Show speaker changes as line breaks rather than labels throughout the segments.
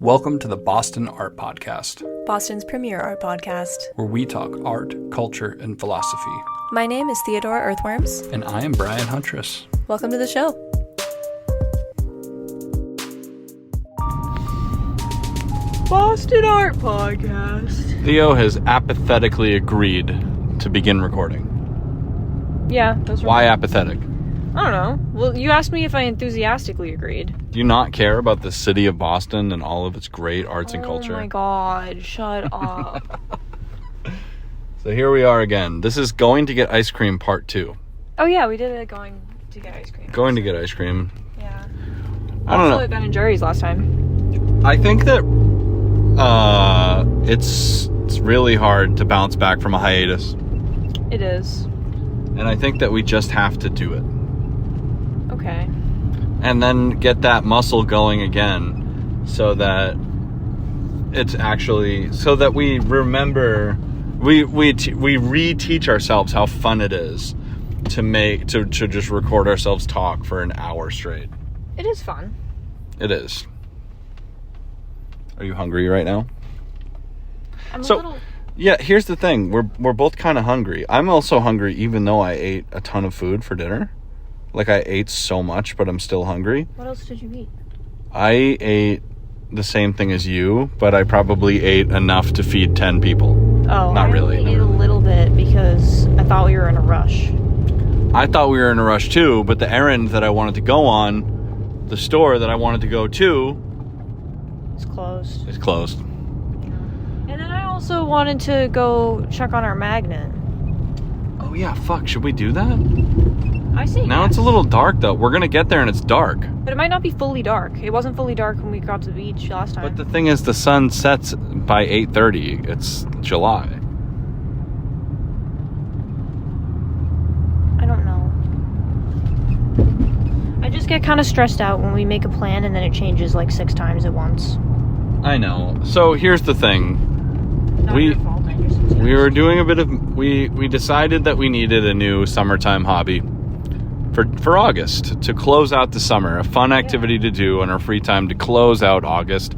Welcome to the Boston Art Podcast,
Boston's premier art podcast,
where we talk art, culture, and philosophy.
My name is Theodore Earthworms.
And I am Brian Huntress.
Welcome to the show. Boston Art Podcast.
Theo has apathetically agreed to begin recording.
Yeah, that's right.
Why apathetic?
I don't know. Well, you asked me if I enthusiastically agreed.
Do you not care about the city of Boston and all of its great arts and culture?
Oh my god, shut up.
So here we are again. This is Going to Get Ice Cream Part 2.
Oh yeah, we did it going to get ice cream.
Going to get ice cream.
Yeah.
I don't know.
Also at Ben & Jerry's last time.
I think that it's really hard to bounce back from a hiatus.
It is.
And I think that we just have to do it.
Okay.
And then get that muscle going again so that it's actually, so that we remember, we reteach ourselves how fun it is to just record ourselves talk for an hour straight.
It is fun.
It is. Are you hungry right now?
I'm a little...
Yeah, here's the thing. We're both kind of hungry. I'm also hungry even though I ate a ton of food for dinner. Like, I ate so much, but I'm still hungry.
What else did you eat?
I ate the same thing as you, but I probably ate enough to feed 10 people.
Oh,
Not really.
I only ate a little bit because I thought we were in a rush.
I thought we were in a rush too, but the errand that I wanted to go on, the store that I wanted to go to...
It's closed.
It's closed.
And then I also wanted to go check on our magnet.
Oh yeah, fuck, should we do that?
I see.
Now
yes.
it's a little dark though. We're gonna get there and it's dark.
But it might not be fully dark. It wasn't fully dark when we got to the beach last time.
But the thing is, the sun sets by 8:30. It's July.
I don't know. I just get kind of stressed out when we make a plan and then it changes like 6 times at once.
I know. So here's the thing.
Not your fault, I just...
We were doing a bit of... We decided that we needed a new summertime hobby for August to close out the summer. A fun activity to do in our free time to close out August.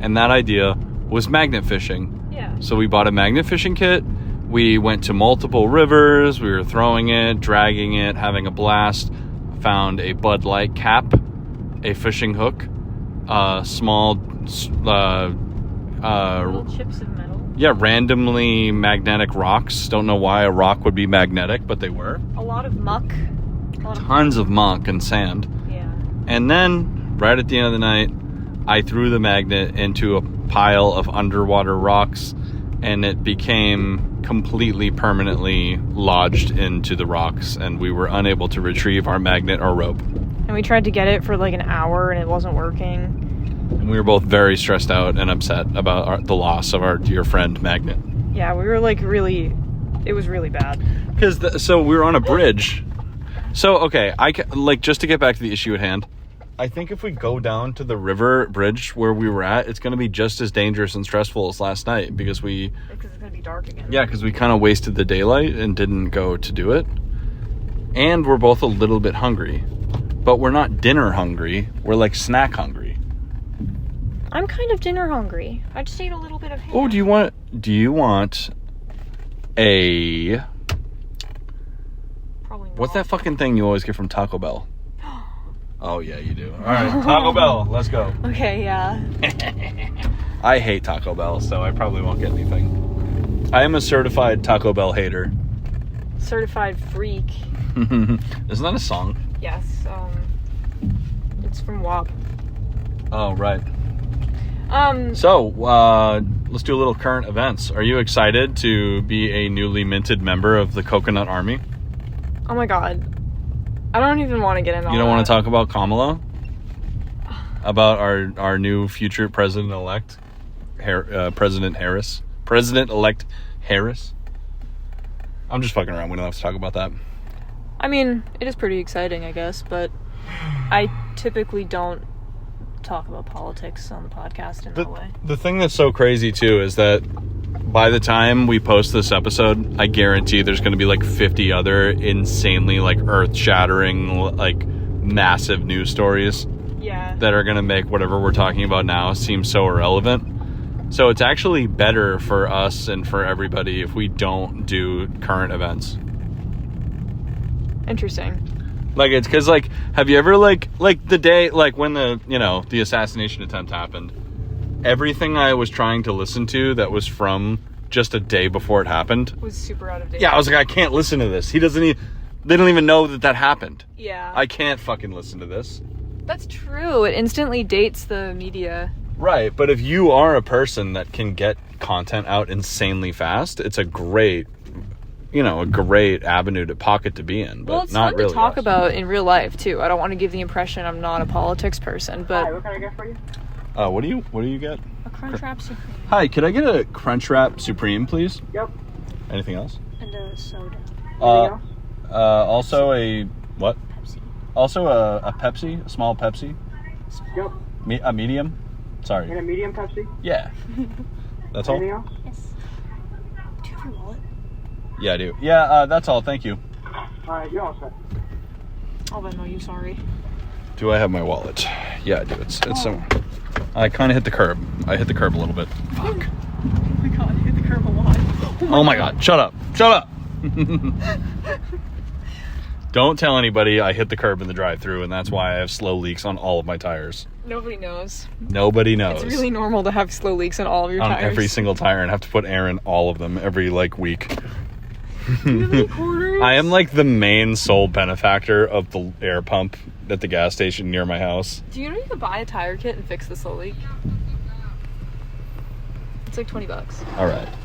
And that idea was magnet fishing.
Yeah.
So we bought a magnet fishing kit. We went to multiple rivers. We were throwing it, dragging it, having a blast. Found a Bud Light cap, a fishing hook, small...
little chips of metal.
Yeah, randomly magnetic rocks. Don't know why a rock would be magnetic, but they were.
A lot of muck.
Tons of muck and sand.
Yeah.
And then, right at the end of the night, I threw the magnet into a pile of underwater rocks, and it became completely permanently lodged into the rocks, and we were unable to retrieve our magnet or rope.
And we tried to get it for like an hour, and it wasn't working.
And we were both very stressed out and upset about the loss of our dear friend Magnet.
Yeah, we were like really... It was really bad.
So we were on a bridge. So, okay, just to get back to the issue at hand, I think if we go down to the river bridge where we were at, it's going to be just as dangerous and stressful as last night because it's going
to be dark again.
Yeah, because we kind of wasted the daylight and didn't go to do it. And we're both a little bit hungry. But we're not dinner hungry. We're like snack hungry.
I'm kind of dinner hungry. I just ate a little bit of ham.
Oh, do you want a...
Probably not.
What's that fucking thing you always get from Taco Bell? Oh, yeah, you do. All right, Taco Bell, let's go.
Okay, yeah.
I hate Taco Bell, so I probably won't get anything. I am a certified Taco Bell hater.
Certified freak.
Isn't that a song?
Yes, it's from WAP.
Oh, right. So, let's do a little current events. Are you excited to be a newly minted member of the Coconut Army?
Oh my god. I don't even want to get into all that.
You don't want to talk about Kamala? About our new future president-elect? President Harris? President-elect Harris? I'm just fucking around. We don't have to talk about that.
I mean, it is pretty exciting, I guess, but I typically don't talk about politics on the podcast in that way.
The thing that's so crazy too is that by the time we post this episode, I guarantee there's going to be like 50 other insanely like earth-shattering like massive news stories
Yeah.
that are going to make whatever we're talking about now seem so irrelevant. So it's actually better for us and for everybody if we don't do current events.
Interesting.
Like, it's because, like, have you ever, like the day, like, when the assassination attempt happened, everything I was trying to listen to that was from just a day before it happened
Was super out of date.
Yeah, I was like, I can't listen to this. They don't even know that happened.
Yeah.
I can't fucking listen to this.
That's true. It instantly dates the media.
Right, but if you are a person that can get content out insanely fast, it's a great avenue to pocket to be in. But
Well, it's
not
fun
really
to talk
us.
about in real life too. I don't want to give the impression I'm not a politics person, but
Hi, what can I get for you?
What do you get?
a Crunchwrap Supreme
Hi, could I get a Crunchwrap Supreme, please?
Yep.
Anything else?
and a soda.
Anything else?
Also a what?
Pepsi.
Also a Pepsi, a small Pepsi,
Yep.
a medium. Sorry.
And a medium Pepsi?
Yeah. That's all.
Anything else?
Yes. Do you have your wallet?
Yeah, I do. Yeah, that's all. Thank you.
Alright, you're all set.
I'll Venmo you. Sorry.
Do I have my wallet? Yeah, I do. It's some. I kind of hit the curb. I hit the curb a little bit. Fuck.
Oh my god, I hit the curb a lot.
Oh my god. Shut up. Shut up. Don't tell anybody I hit the curb in the drive-thru, and that's why I have slow leaks on all of my tires.
Nobody knows.
Nobody knows.
It's really normal to have slow leaks on all of your
on
tires.
every single tire and have to put air in all of them every week.
Do you have any quarters?
I am like the main sole benefactor of the air pump at the gas station near my house.
Do you know you can buy a tire kit and fix the slow leak? It's like $20.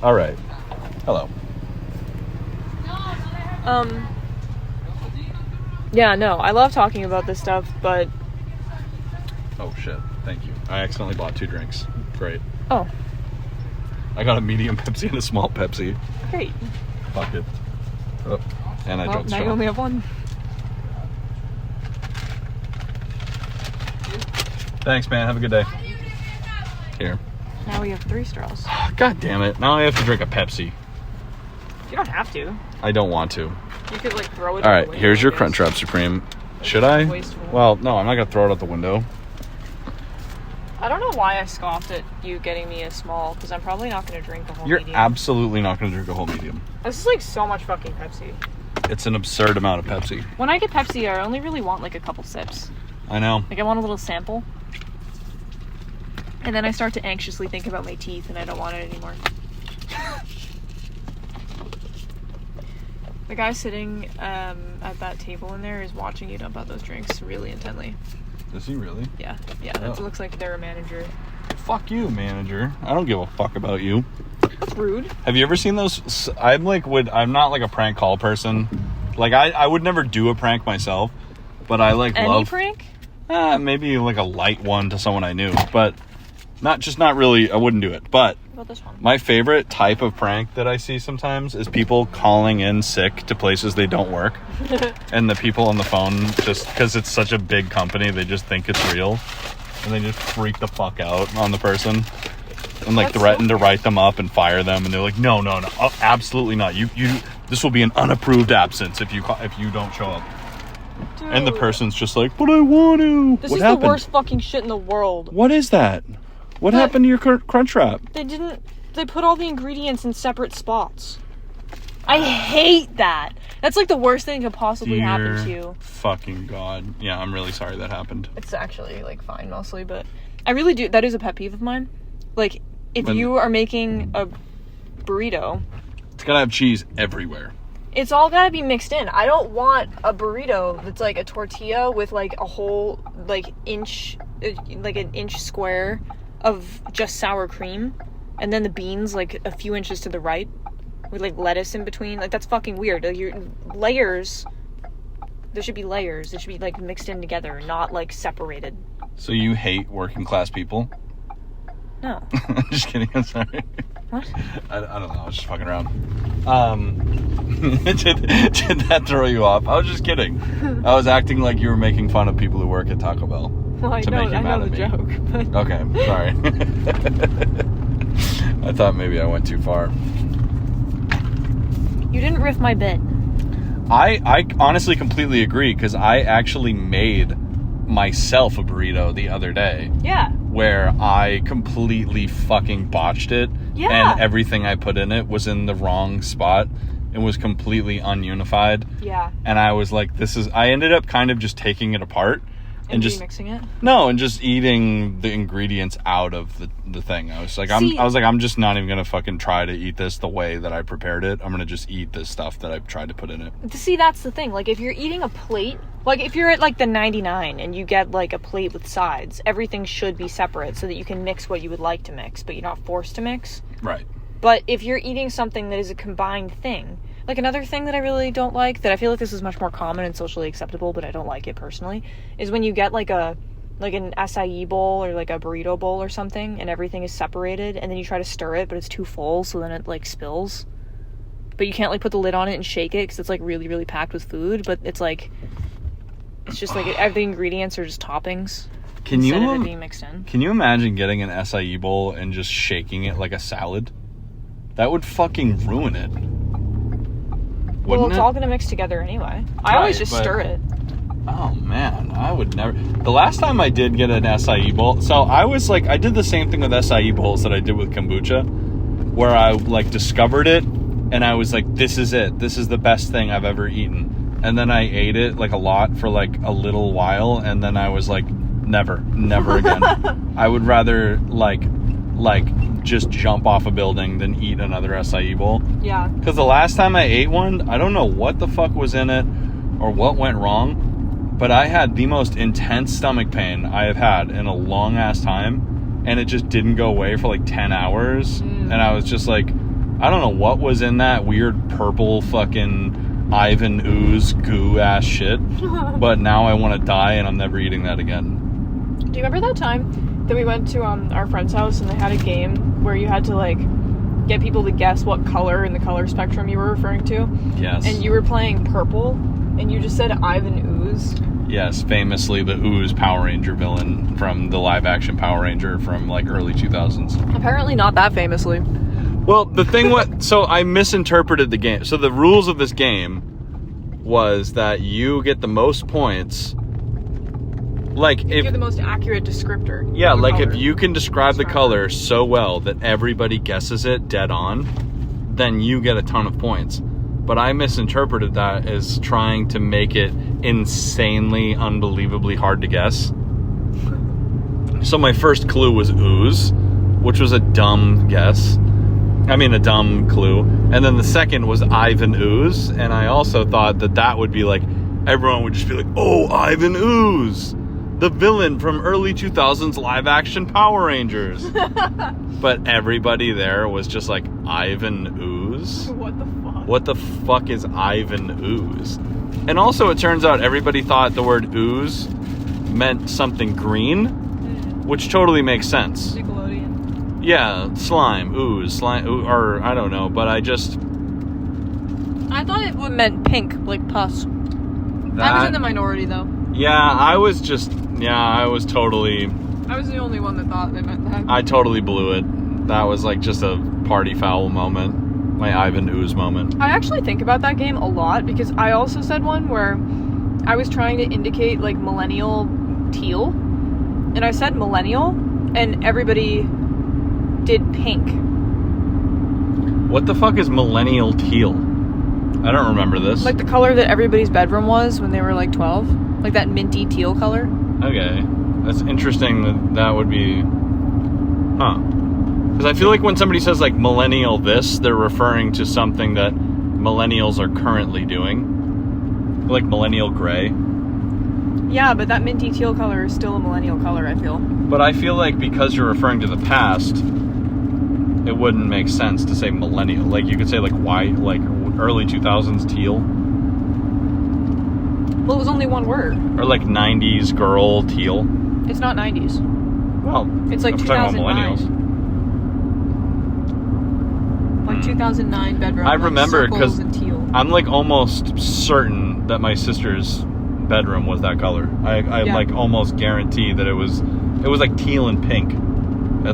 All right. Hello.
Yeah, no, I love talking about this stuff, but
Oh shit. Thank you. I accidentally bought 2 drinks. Great.
oh,
I got a medium Pepsi and a small Pepsi.
great.
Fuck it. Oh, and I
Well,
dropped
now
straw.
you only have one.
Thanks, man. Have a good day. Here.
Now we have 3 straws.
God damn it. Now I have to drink a Pepsi.
You don't have to.
I don't want to.
You could like throw it.
All
out
right,
the window,
here's your
I guess.
Crunchwrap Supreme. Should I?
Wasteful.
Well, no, I'm not going to throw it out the window.
I don't know why I scoffed at you getting me a small, because I'm probably not going to drink the whole
You're
medium.
absolutely not going to drink a whole medium.
This is like so much fucking Pepsi.
It's an absurd amount of Pepsi.
When I get Pepsi, I only really want like a couple sips.
I know.
Like I want a little sample. And then I start to anxiously think about my teeth and I don't want it anymore. The guy sitting at that table in there is watching you dump out those drinks really intently.
Is he really?
Yeah,
Oh.
it looks like they're a manager.
Fuck you, manager. I don't give a fuck about you.
Rude.
Have you ever seen those? I'm not like a prank call person. Like I would never do a prank myself, but I like
Any
love
prank?
maybe like a light one to someone I knew, but not really. I wouldn't do it. But
What about this one?
my favorite type of prank that I see sometimes is people calling in sick to places they don't work. And the people on the phone, just because it's such a big company, they just think it's real. And they just freak the fuck out on the person. And like
That's
threaten
so
to write them up and fire them. And they're like, no, absolutely not. You this will be an unapproved absence if you don't show up.
Dude,
And the person's just like, but I want to.
This
What
is
happened?
the worst fucking shit in the world.
What is that? What
But-
happened to your Crunchwrap?
They put all the ingredients in separate spots. I hate that. That's like the worst thing that could possibly happen to you.
Fucking God. Yeah, I'm really sorry that happened.
It's actually like fine mostly, but I really do. That is a pet peeve of mine. Like, if
When-
you are making a burrito,
It's gotta have cheese everywhere.
it's all gotta be mixed in. I don't want a burrito that's like a tortilla with like a whole like an inch square of just sour cream, and then the beans like a few inches to the right with like lettuce in between. Like that's fucking weird. Like, your layers. There should be layers. It should be like mixed in together, not like separated.
So you hate working class people?
No.
Just kidding. I'm sorry.
What?
I don't know. I was just fucking around. Did that throw you off? I was just kidding. I was acting like you were making fun of people who work at Taco Bell.
Well, I
To
know,
make you
I
mad
know
at
the
me.
joke. But
Okay, sorry. I thought maybe I went too far.
you didn't riff my bit.
I honestly completely agree, because I actually made myself a burrito the other day.
Yeah.
Where I completely fucking botched it.
Yeah.
And everything I put in it was in the wrong spot. It was completely ununified.
Yeah.
And I was like, I ended up kind of just taking it apart. And just
mixing it?
No, and just eating the ingredients out of the thing. I was like, I'm just not even gonna fucking try to eat this the way that I prepared it. I'm gonna just eat this stuff that I've tried to put in it.
See, that's the thing. Like, if you're eating a plate, like if you're at like the 99 and you get like a plate with sides, everything should be separate so that you can mix what you would like to mix, but you're not forced to mix.
Right.
But if you're eating something that is a combined thing, like another thing that I really don't like, that I feel like this is much more common and socially acceptable, but I don't like it personally, is when you get like an acai bowl or like a burrito bowl or something, and everything is separated, and then you try to stir it, but it's too full, so then it like spills. But you can't like put the lid on it and shake it because it's like really, really packed with food, but it's just like the ingredients are just toppings. Instead of it being mixed in.
Can you imagine getting an acai bowl and just shaking it like a salad? That would fucking ruin it.
Well, it's all going to mix together anyway. I always just stir it.
Oh, man. I would never... The last time I did get an acai bowl... So, I did the same thing with acai bowls that I did with kombucha. Where I, like, discovered it. And I was like, this is it. This is the best thing I've ever eaten. And then I ate it, like, a lot for, like, a little while. And then I was like, never again. I would rather, like... just jump off a building than eat another acai bowl.
Yeah. Because
the last time I ate one, I don't know what the fuck was in it or what went wrong, but I had the most intense stomach pain I have had in a long ass time, and it just didn't go away for like 10 hours. And I was just like, I don't know what was in that weird purple fucking Ivan ooze goo ass shit, but now I want to die and I'm never eating that again.
Do you remember that time that we went to our friend's house and they had a game where you had to like get people to guess what color in the color spectrum you were referring to?
Yes.
And you were playing purple and you just said Ivan Ooze.
Yes, famously the Ooze Power Ranger villain from the live action Power Ranger from like early 2000s.
Apparently not that famously.
Well, the thing so I misinterpreted the game. So the rules of this game was that you get the most points. Like if
you're the most accurate descriptor.
Yeah, like if you can describe the color so well that everybody guesses it dead on, then you get a ton of points. But I misinterpreted that as trying to make it insanely, unbelievably hard to guess. So my first clue was ooze, which was a dumb guess. I mean, a dumb clue. And then the second was Ivan Ooze, and I also thought that would be like, everyone would just be like, oh, Ivan Ooze! The villain from early 2000s live-action Power Rangers. But everybody there was just like, Ivan Ooze?
What the fuck?
What the fuck is Ivan Ooze? And also, it turns out everybody thought the word ooze meant something green, which totally makes sense.
Nickelodeon.
Yeah, slime, or I don't know, but I
thought it meant pink, like pus. I was in the minority, though.
Yeah, I was totally...
I was the only one that thought they meant that.
I totally blew it. That was like just a party foul moment. My Ivan Ooze moment.
I actually think about that game a lot because I also said one where I was trying to indicate like millennial teal. And I said millennial and everybody did pink.
What the fuck is millennial teal? I don't remember this.
Like the color that everybody's bedroom was when they were like 12. Like that minty teal color.
Okay. That's interesting that would be... Huh. Because I feel like when somebody says like millennial this, they're referring to something that millennials are currently doing. Like millennial gray.
Yeah, but that minty teal color is still a millennial color, I feel.
But I feel like because you're referring to the past, it wouldn't make sense to say millennial. Like you could say like white, like early 2000s teal.
Well, it was only one word.
Or like 90s girl teal.
It's not 90s.
Well,
it's like 2009. Like 2009 bedroom.
I remember because
like
I'm like almost certain that my sister's bedroom was that color. I like almost guarantee that it was like teal and pink,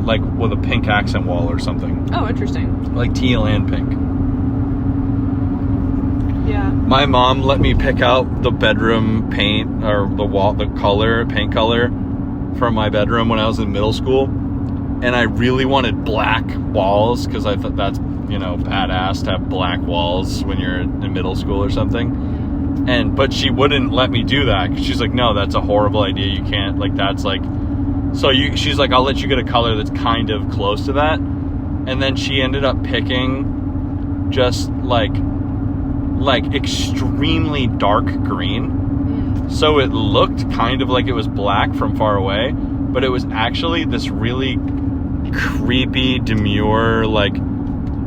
like with a pink accent wall or something.
Oh, interesting.
Like teal and pink.
Yeah.
My mom let me pick out the bedroom paint or the paint color for my bedroom when I was in middle school. And I really wanted black walls because I thought that's, badass to have black walls when you're in middle school or something. But she wouldn't let me do that because she's like, no, that's a horrible idea. You can't, she's like, I'll let you get a color that's kind of close to that. And then she ended up picking just like extremely dark green. So it looked kind of like it was black from far away, but it was actually this really creepy, demure, like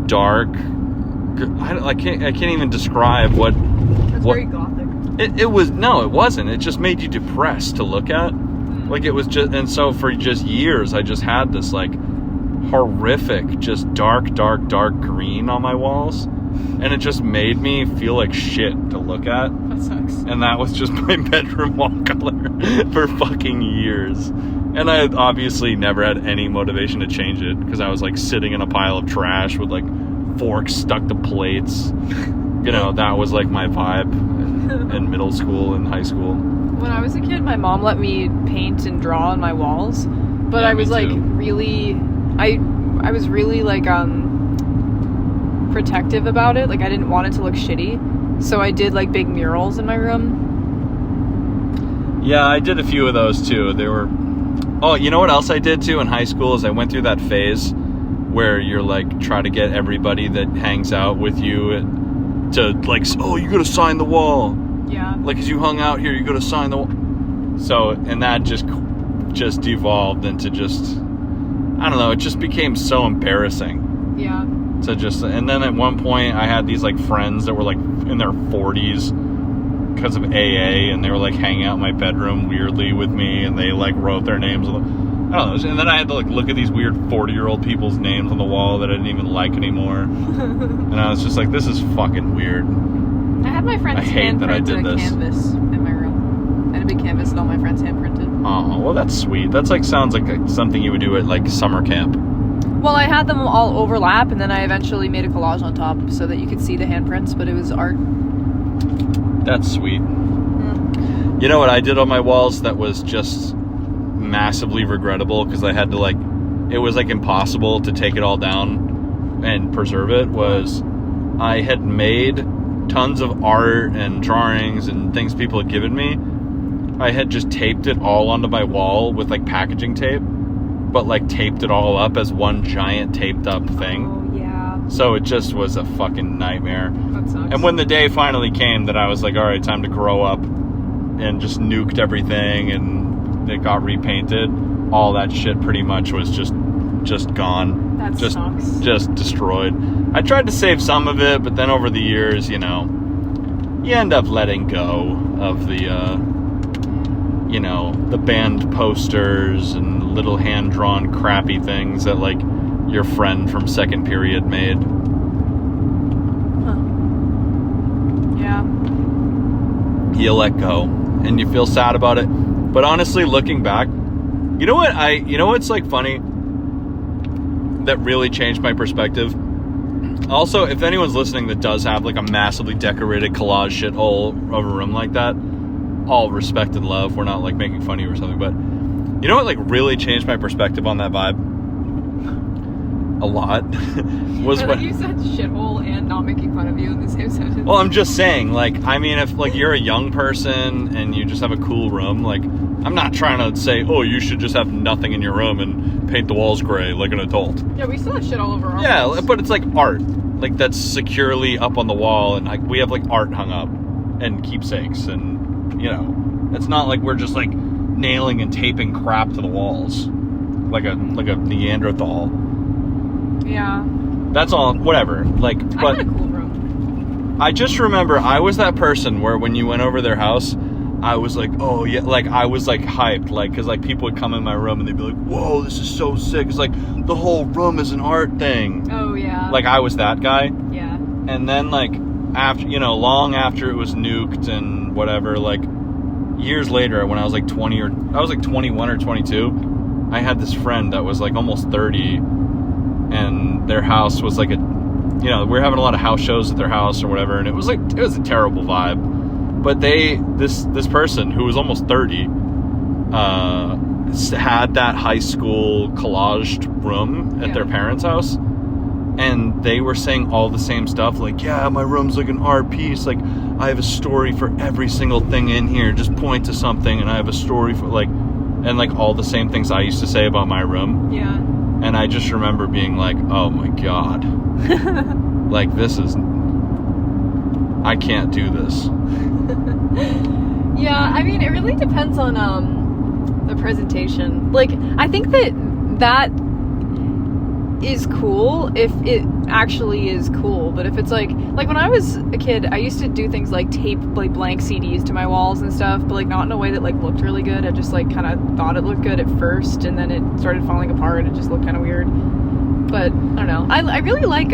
dark. I can't even describe what.
That's very gothic.
It was no, it wasn't. It just made you depressed to look at. Like it was just, and so for just years, I just had this like horrific, just dark green on my walls. And it just made me feel like shit to look at.
That sucks.
And that was just my bedroom wall color for fucking years. And I obviously never had any motivation to change it because I was like sitting in a pile of trash with like forks stuck to plates. That was like my vibe in middle school and high school.
When I was a kid, my mom let me paint and draw on my walls, but
Yeah,
I was like
too.
I was really like protective about it. Like I didn't want it to look shitty, so I did like big murals in my room.
Yeah, I did a few of those too. They were. Oh, you know what else I did too in high school is I went through that phase where you're like try to get everybody that hangs out with you to like, oh, you gotta sign the wall.
Yeah.
Like, as you hung out here, you gotta sign the wall. So, and that just devolved into just, I don't know, it just became so embarrassing.
Yeah.
To just, and then at one point I had these like friends that were like in their 40s because of AA, and they were like hanging out in my bedroom weirdly with me, and they like wrote their names on the, I don't know, and then I had to like look at these weird 40-year-old people's names on the wall that I didn't even like anymore. And I was just like, this is fucking weird.
I had my friend's
I hate that I did
handprinted
this.
canvas in my room. I had a big canvas and all my friends handprinted.
Oh, well, that's sweet. That's like sounds like something you would do at like summer camp.
Well, I had them all overlap, and then I eventually made a collage on top so that you could see the handprints, but it was art.
That's sweet. You know what I did on my walls that was just massively regrettable because I had to like, it was like impossible to take it all down and preserve it, was I had made tons of art and drawings and things people had given me. I had just taped it all onto my wall with like packaging tape, but like taped it all up as one giant taped up thing.
Oh, yeah.
So it just was a fucking nightmare.
That sucks.
And when the day finally came that I was like, all right, time to grow up, and just nuked everything and it got repainted, all that shit pretty much was just gone.
That
just
sucks.
Just destroyed. I tried to save some of it, but then over the years, you end up letting go of the the band posters and little hand-drawn crappy things that like your friend from second period made.
Huh. Yeah.
You let go and you feel sad about it. But honestly, looking back, you know what's like funny that really changed my perspective? Also, if anyone's listening that does have like a massively decorated collage shithole of a room like that, all respect and love. We're not like making fun of you or something, but you know what like really changed my perspective on that vibe? A lot. Was
I
when
you said shithole and not making fun of you in the same sentence.
well, I'm just saying, like, I mean, if like you're a young person and you just have a cool room, like, I'm not trying to say, oh, you should just have nothing in your room and paint the walls gray like an adult.
Yeah, we still have shit all over our
Yeah,
walls.
but it's like art, like that's securely up on the wall, and like we have like art hung up and keepsakes, and it's not like we're just like nailing and taping crap to the walls like a Neanderthal.
Yeah.
That's all. Whatever. Like,
I
but
had a cool room.
I just remember I was that person where when you went over their house, I was like, oh yeah, like I was like hyped, like because like people would come in my room and they'd be like, whoa, this is so sick. It's like the whole room is an art thing.
Oh yeah.
Like I was that guy.
Yeah.
And then like after long after it was nuked and whatever, like years later when I was like 21 or 22, I had this friend that was like almost 30, and their house was like you know, we were having a lot of house shows at their house or whatever, and it was a terrible vibe. But this person who was almost 30 had that high school collaged room at their parents' house, and they were saying all the same stuff, like, yeah, my room's like an art piece, like I have a story for every single thing in here, just point to something and I have a story for, like, and like all the same things I used to say about my room.
Yeah.
And I just remember being like, oh my god, like I can't do this.
Yeah, I mean, it really depends on the presentation. Like, I think that is cool if it actually is cool, but if it's like when I was a kid, I used to do things like tape like blank CDs to my walls and stuff, but like not in a way that like looked really good. I just like kind of thought it looked good at first, and then it started falling apart. It just looked kind of weird. But I don't know. I really like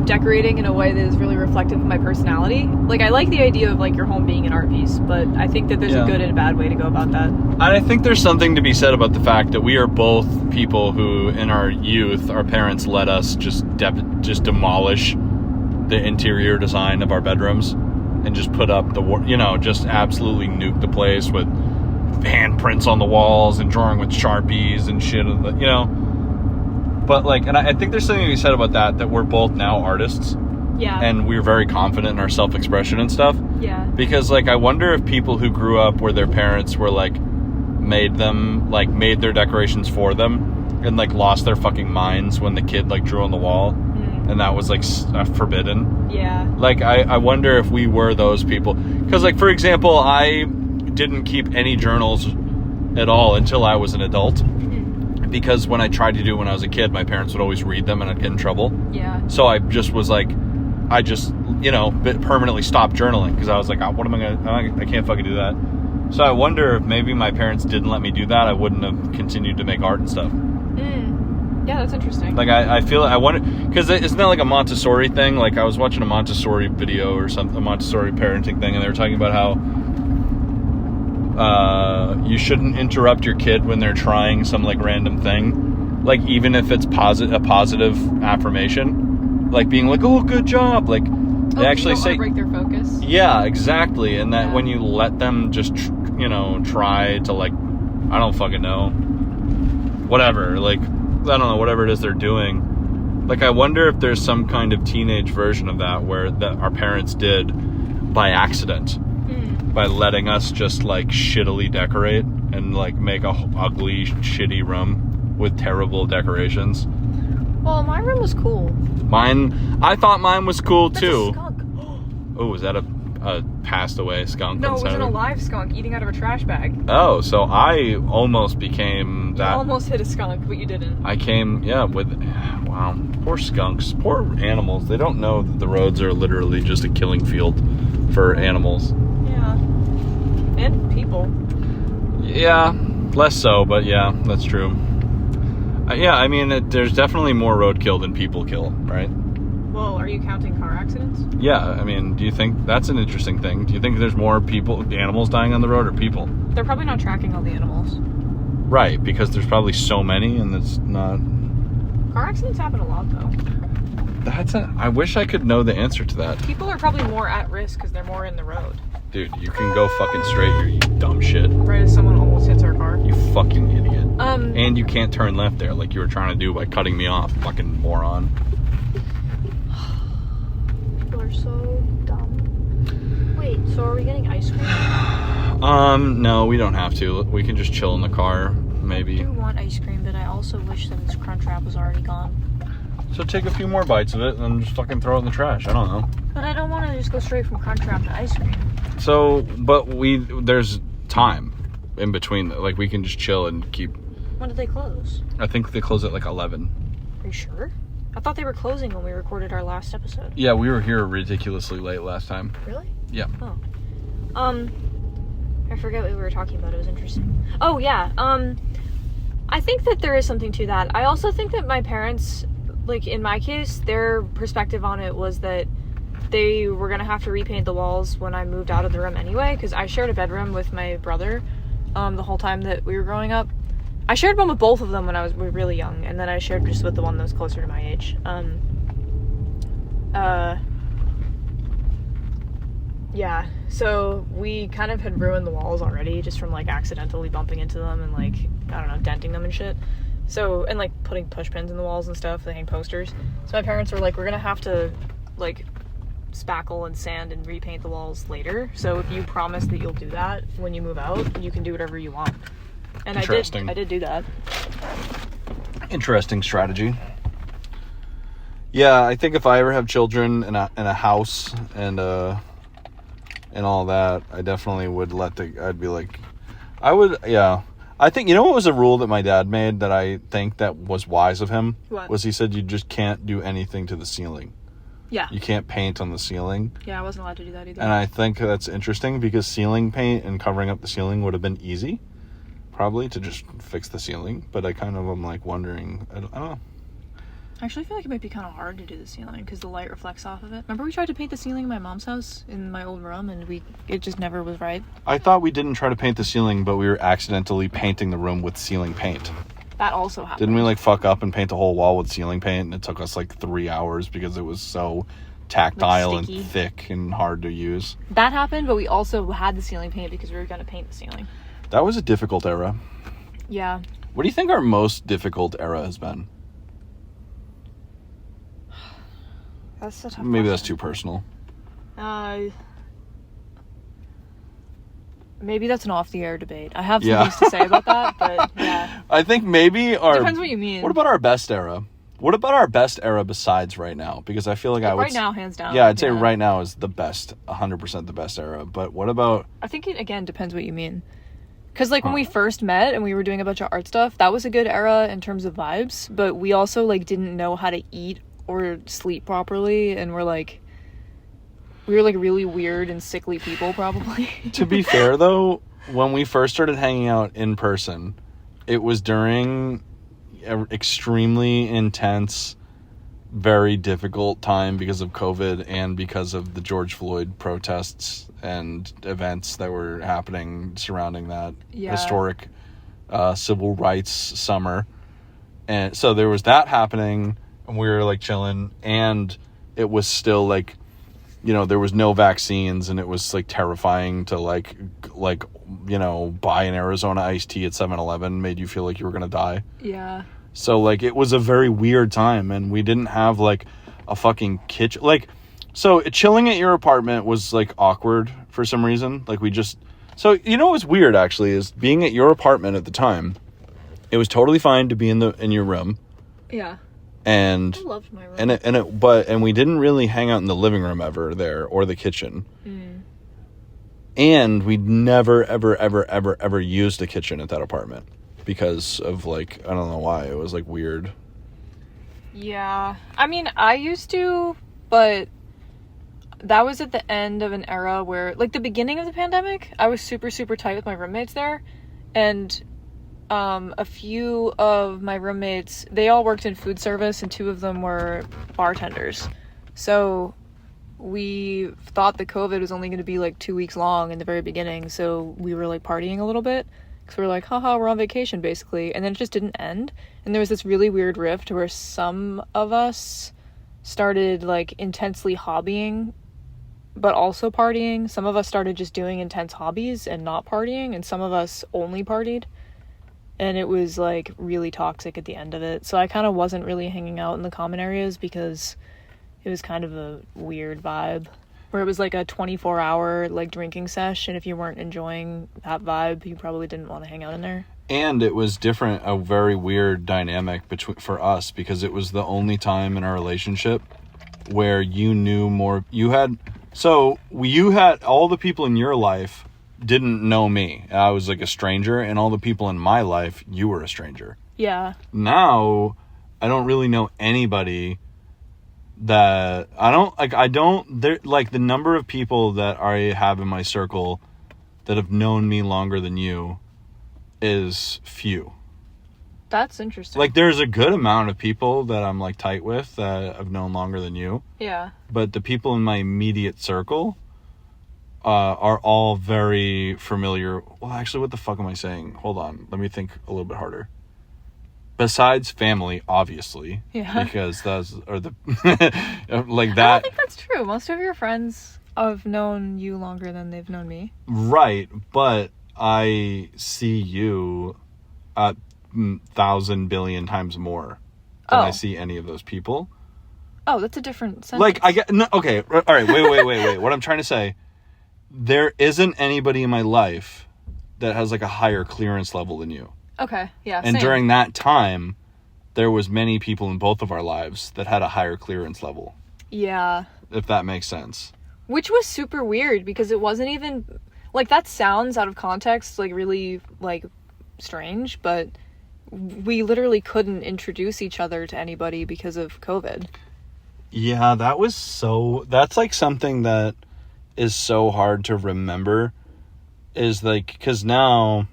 decorating in a way that is really reflective of my personality. Like, I like the idea of like your home being an art piece, but I think that there's a good and a bad way to go about that.
And I think there's something to be said about the fact that we are both people who, in our youth, our parents let us just demolish the interior design of our bedrooms and just put up just absolutely nuke the place with handprints on the walls and drawing with Sharpies and shit, But like, and I think there's something to be said about that we're both now artists.
Yeah.
And we're very confident in our self-expression and stuff.
Yeah.
Because like, I wonder if people who grew up where their parents were like, made their decorations for them and like lost their fucking minds when the kid like drew on the wall and that was like forbidden.
Yeah.
Like, I wonder if we were those people. Because like, for example, I didn't keep any journals at all until I was an adult. Because when I tried to do it when I was a kid, my parents would always read them and I'd get in trouble.
Yeah.
So I just was like, permanently stopped journaling because I was like, what am I going to, I can't fucking do that. So I wonder if maybe my parents didn't let me do that, I wouldn't have continued to make art and stuff.
Yeah, that's interesting.
Like, I wonder, because isn't that like a Montessori thing? Like, I was watching a Montessori video or something, a Montessori parenting thing, and they were talking about how you shouldn't interrupt your kid when they're trying some like random thing, like even if it's a positive affirmation, like being like, oh, good job, like they actually say
break their focus.
Yeah, exactly. And that when you let them just try to, like, I don't fucking know, whatever, like, I don't know, whatever it is they're doing, like, I wonder if there's some kind of teenage version of that our parents did by accident. By letting us just like shittily decorate and like make a ugly, shitty room with terrible decorations.
Well, my room was cool.
I thought mine was cool
That's
too.
A skunk.
Oh, was that a passed away skunk?
No, it was an alive skunk eating out of a trash bag.
Oh, so I almost became that.
You almost hit a skunk, but you didn't.
I came, wow, poor skunks, poor animals. They don't know that the roads are literally just a killing field for animals.
Yeah. And people.
Yeah, less so, but yeah, that's true. I mean, there's definitely more roadkill than people kill, right?
Well, are you counting car accidents?
Yeah, I mean, do you think that's an interesting thing? Do you think there's more animals dying on the road or people?
They're probably not tracking all the animals.
Right, because there's probably so many and it's not...
Car accidents happen a lot, though.
I wish I could know the answer to that.
People are probably more at risk because they're more in the road.
Dude, you can go fucking straight here, you dumb shit.
Right as someone almost hits our car.
You fucking idiot. And you can't turn left there like you were trying to do by cutting me off, fucking moron.
People are so dumb. Wait, so are we getting ice cream?
No, we don't have to. We can just chill in the car, maybe.
I do want ice cream, but I also wish that this Crunchwrap was already gone.
So take a few more bites of it and then just fucking throw it in the trash. I don't know.
But I don't want to just go straight from Crunchwrap to ice cream.
So, but there's time in between. Like, we can just chill and keep...
When did they close?
I think they close at like 11.
Are you sure? I thought they were closing when we recorded our last episode.
Yeah, we were here ridiculously late last time.
Really?
Yeah.
Oh. I forget what we were talking about. It was interesting. Oh, yeah. I think that there is something to that. I also think that my parents, like in my case, their perspective on it was that they were going to have to repaint the walls when I moved out of the room anyway, because I shared a bedroom with my brother the whole time that we were growing up. I shared one with both of them when we were really young, and then I shared just with the one that was closer to my age. Yeah, so we kind of had ruined the walls already just from, like, accidentally bumping into them and, like, I don't know, denting them and shit. So, and, like, putting push pins in the walls and stuff, they hang posters. So my parents were like, we're gonna have to, like, spackle and sand and repaint the walls later. So if you promise that you'll do that when you move out, you can do whatever you want. And I did do that.
Interesting strategy. Yeah, I think if I ever have children in a house and all that, I definitely would I'd be like, I think, you know what was a rule that my dad made that I think that was wise of him?
What?
Was he said you just can't do anything to the ceiling.
Yeah.
You can't paint on the ceiling.
Yeah, I wasn't allowed to do that either.
And I think that's interesting because ceiling paint and covering up the ceiling would have been easy, probably, to just fix the ceiling. But I kind of am like wondering, I don't know.
I actually feel like it might be kind of hard to do the ceiling because the light reflects off of it. Remember we tried to paint the ceiling in my mom's house in my old room and it just never was right?
I thought we didn't try to paint the ceiling, but we were accidentally painting the room with ceiling paint.
That also happened.
Didn't we like fuck up and paint the whole wall with ceiling paint and it took us like 3 hours because it was so tactile
like
and
sticky.
thick and hard to use?
That happened, but we also had the ceiling paint because we were going to paint the ceiling.
That was a difficult era.
Yeah.
What do you think our most difficult era has been?
That's a tough
Maybe
question.
that's too personal.
Maybe that's an off-the-air debate. I have some things to say about that, but yeah.
I think maybe our...
Depends what you mean.
What about our best era? What about our best era besides right now? Because I feel like I would...
Right now, hands down.
Yeah, I'd say right now is the best, 100% the best era. But what about...
I think it, again, depends what you mean. Because, like, when we first met and we were doing a bunch of art stuff, that was a good era in terms of vibes, but we also, like, didn't know how to eat or sleep properly, and we were like really weird and sickly people, probably.
To be fair, though, when we first started hanging out in person, it was during an extremely intense, very difficult time because of COVID and because of the George Floyd protests and events that were happening surrounding that historic civil rights summer. And so there was that happening, and we were like chilling, and it was still like, you know, there was no vaccines, and it was like terrifying to like you know, buy an Arizona iced tea at 7-Eleven made you feel like you were gonna die.
Yeah.
So like it was a very weird time, and we didn't have like a fucking kitchen. Like, so chilling at your apartment was like awkward for some reason. Like we just, so you know what was weird actually is being at your apartment at the time. It was totally fine to be in your room.
Yeah.
And
I loved my room.
And we didn't really hang out in the living room ever there or the kitchen. And we never ever used the kitchen at that apartment because of like, I don't know why, it was like weird.
Yeah. I mean, I used to, but that was at the end of an era where, like, the beginning of the pandemic, I was super tight with my roommates there, and a few of my roommates, they all worked in food service, and 2 of them were bartenders. So we thought the COVID was only going to be like 2 weeks long in the very beginning, so we were like partying a little bit because we were like, haha, we're on vacation basically. And then it just didn't end, and there was this really weird rift where some of us started like intensely hobbying but also partying. Some of us started just doing intense hobbies and not partying, and some of us only partied. And it was, like, really toxic at the end of it. So I kind of wasn't really hanging out in the common areas because it was kind of a weird vibe. Where it was, like, a 24-hour, like, drinking sesh. And if you weren't enjoying that vibe, you probably didn't want to hang out in there.
And it was different, a very weird dynamic for us. Because it was the only time in our relationship where you knew more. You had all the people in your life didn't know me. I was like a stranger, and all the people in my life, you were a stranger.
Yeah.
Now, I don't really know anybody that the number of people that I have in my circle that have known me longer than you is few.
That's interesting.
Like, there's a good amount of people that I'm like tight with that I've known longer than you.
Yeah. But
the people in my immediate circle are all very familiar. Well, actually, what the fuck am I saying? Hold on. Let me think a little bit harder. Besides family, obviously.
Yeah.
Because those are the like
I
that.
don't think that's true. Most of your friends have known you longer than they've known me.
Right, but I see you a 1,000 billion times more than I see any of those people.
Oh, that's a different sentence.
Like, I get... No, okay, all right, wait. What I'm trying to say, there isn't anybody in my life that has, like, a higher clearance level than you.
Okay, yeah,
And
same.
during that time, there was many people in both of our lives that had a higher clearance level.
Yeah.
If that makes sense.
Which was super weird, because it wasn't even... Like, that sounds out of context, like, really, like, strange, but we literally couldn't introduce each other to anybody because of COVID.
Yeah, that was so... That's, like, something that is so hard to remember. Is, like... Because now...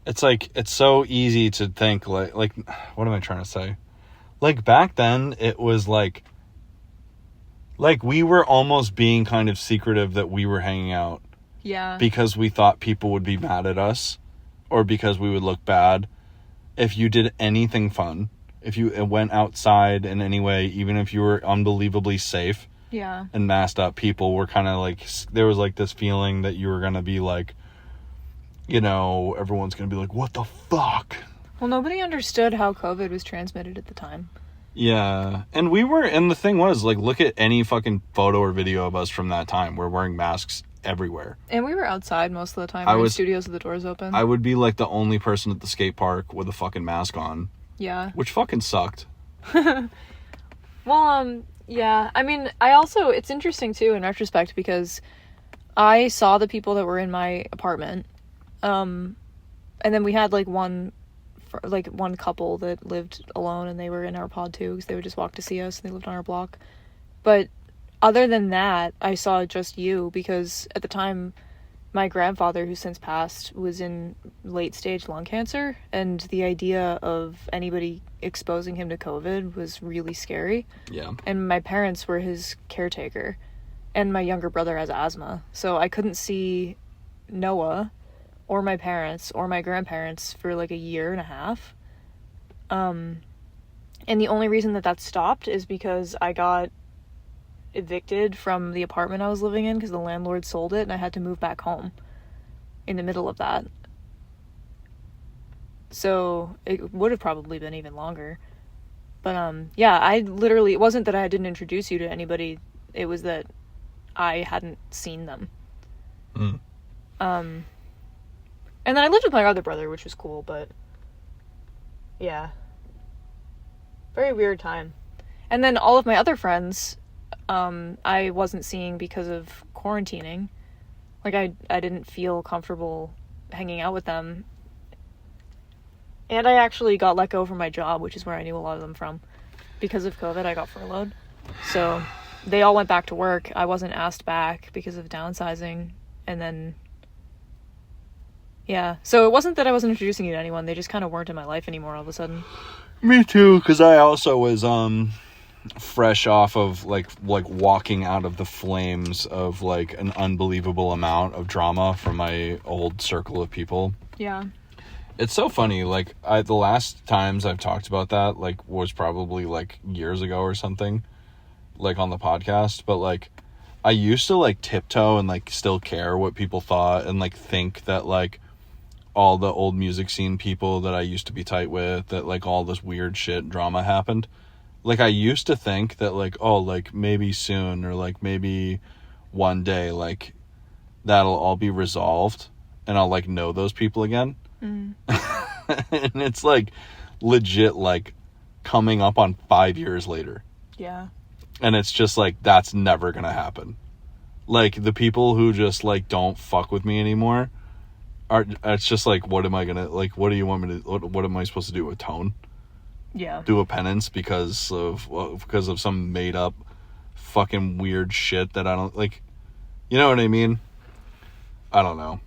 It's, like... It's so easy to think, like... What am I trying to say? Like, back then, it was, like... Like, we were almost being kind of secretive that we were hanging out.
Yeah.
Because we thought people would be mad at us. Or because we would look bad. If you did anything fun... If you went outside in any way, even if you were unbelievably safe and masked up, people were kind of like, there was like this feeling that you were going to be like, you know, everyone's going to be like, what the fuck?
Well, nobody understood how COVID was transmitted at the time.
Yeah. And the thing was, like, look at any fucking photo or video of us from that time. We're wearing masks everywhere.
And we were outside most of the time. We were in studios with the doors open.
I would be like the only person at the skate park with a fucking mask on.
Yeah.
Which fucking sucked.
Well, yeah. I mean, it's interesting too in retrospect, because I saw the people that were in my apartment. And then we had like one couple that lived alone, and they were in our pod too, because they would just walk to see us, and they lived on our block. But other than that, I saw just you, because at the time, my grandfather, who's since passed, was in late stage lung cancer, and the idea of anybody exposing him to COVID was really scary.
Yeah.
And my parents were his caretaker, and my younger brother has asthma, so I couldn't see Noah or my parents or my grandparents for like a year and a half. And the only reason that stopped is because I got evicted from the apartment I was living in because the landlord sold it, and I had to move back home in the middle of that. So it would have probably been even longer. But yeah, I literally, it wasn't that I didn't introduce you to anybody, it was that I hadn't seen them. And then I lived with my other brother, which was cool, but yeah, very weird time. And then all of my other friends I wasn't seeing because of quarantining. Like, I didn't feel comfortable hanging out with them. And I actually got let go from my job, which is where I knew a lot of them from. Because of COVID, I got furloughed. So they all went back to work. I wasn't asked back because of downsizing. And then, yeah. So it wasn't that I wasn't introducing you to anyone. They just kind of weren't in my life anymore all of a sudden.
Me too, because I also was, fresh off of like walking out of the flames of like an unbelievable amount of drama from my old circle of people.
Yeah.
It's so funny, like the last times I've talked about that like was probably like years ago or something, like on the podcast, but like I used to like tiptoe and like still care what people thought, and like think that like all the old music scene people that I used to be tight with, that like all this weird shit drama happened. Like, I used to think that, like, oh, like, maybe soon, or, like, maybe one day, like, that'll all be resolved, and I'll, like, know those people again. And it's, like, legit, like, coming up on 5 years later.
Yeah.
And it's just, like, that's never gonna happen. Like, the people who just, like, don't fuck with me anymore, it's just, like, what am I gonna, like, what do you want me to, what am I supposed to do, atone?
Yeah.
Do a penance because of some made up fucking weird shit that I don't like, you know what I mean? I don't know.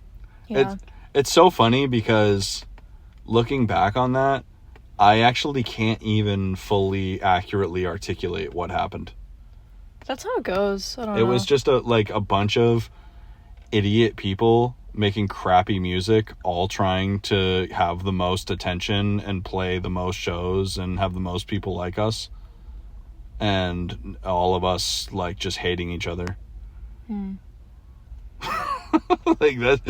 Yeah.
It's so funny because looking back on that, I actually can't even fully accurately articulate what happened.
That's how it goes. I don't know.
It was just a bunch of idiot people making crappy music, all trying to have the most attention and play the most shows and have the most people like us, and all of us like just hating each other. Like that,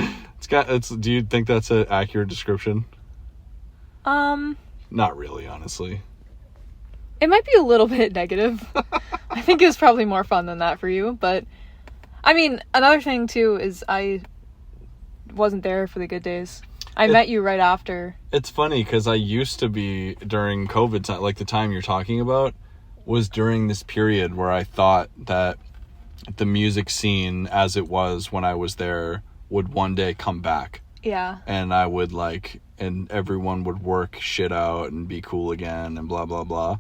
do you think that's an accurate description? Not really, honestly.
It might be a little bit negative. I think it was probably more fun than that for you, but I mean, another thing too is I wasn't there for the good days. I met you right after. It's
funny because I used to be during COVID time, like the time you're talking about was during this period where I thought that the music scene as it was when I was there would one day come back.
Yeah.
And I would and everyone would work shit out and be cool again and blah, blah, blah.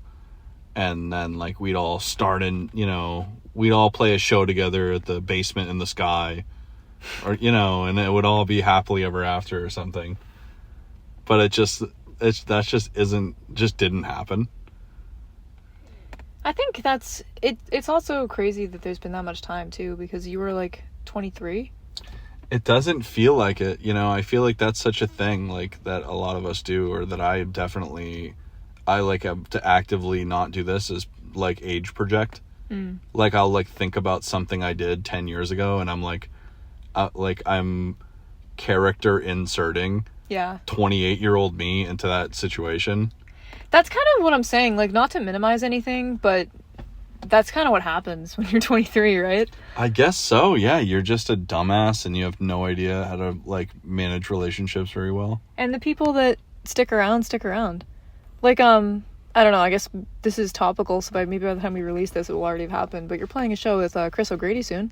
And then we'd all start we'd all play a show together at the Basement in the Sky, or, and it would all be happily ever after or something. But it just didn't happen.
I think that's it. It's also crazy that there's been that much time too, because you were 23.
It doesn't feel like it, I feel like that's such a thing that a lot of us do, or that I have to actively not do this, is age project. I'll think about something I did 10 years ago and I'm I'm character inserting 28-year-old me into that situation.
That's kind of what I'm saying, not to minimize anything, but that's kind of what happens when you're 23, right?
I guess so, yeah. You're just a dumbass and you have no idea how to, manage relationships very well.
And the people that stick around, stick around. I don't know, I guess this is topical, so maybe by the time we release this, it will already have happened, but you're playing a show with Chris O'Grady soon.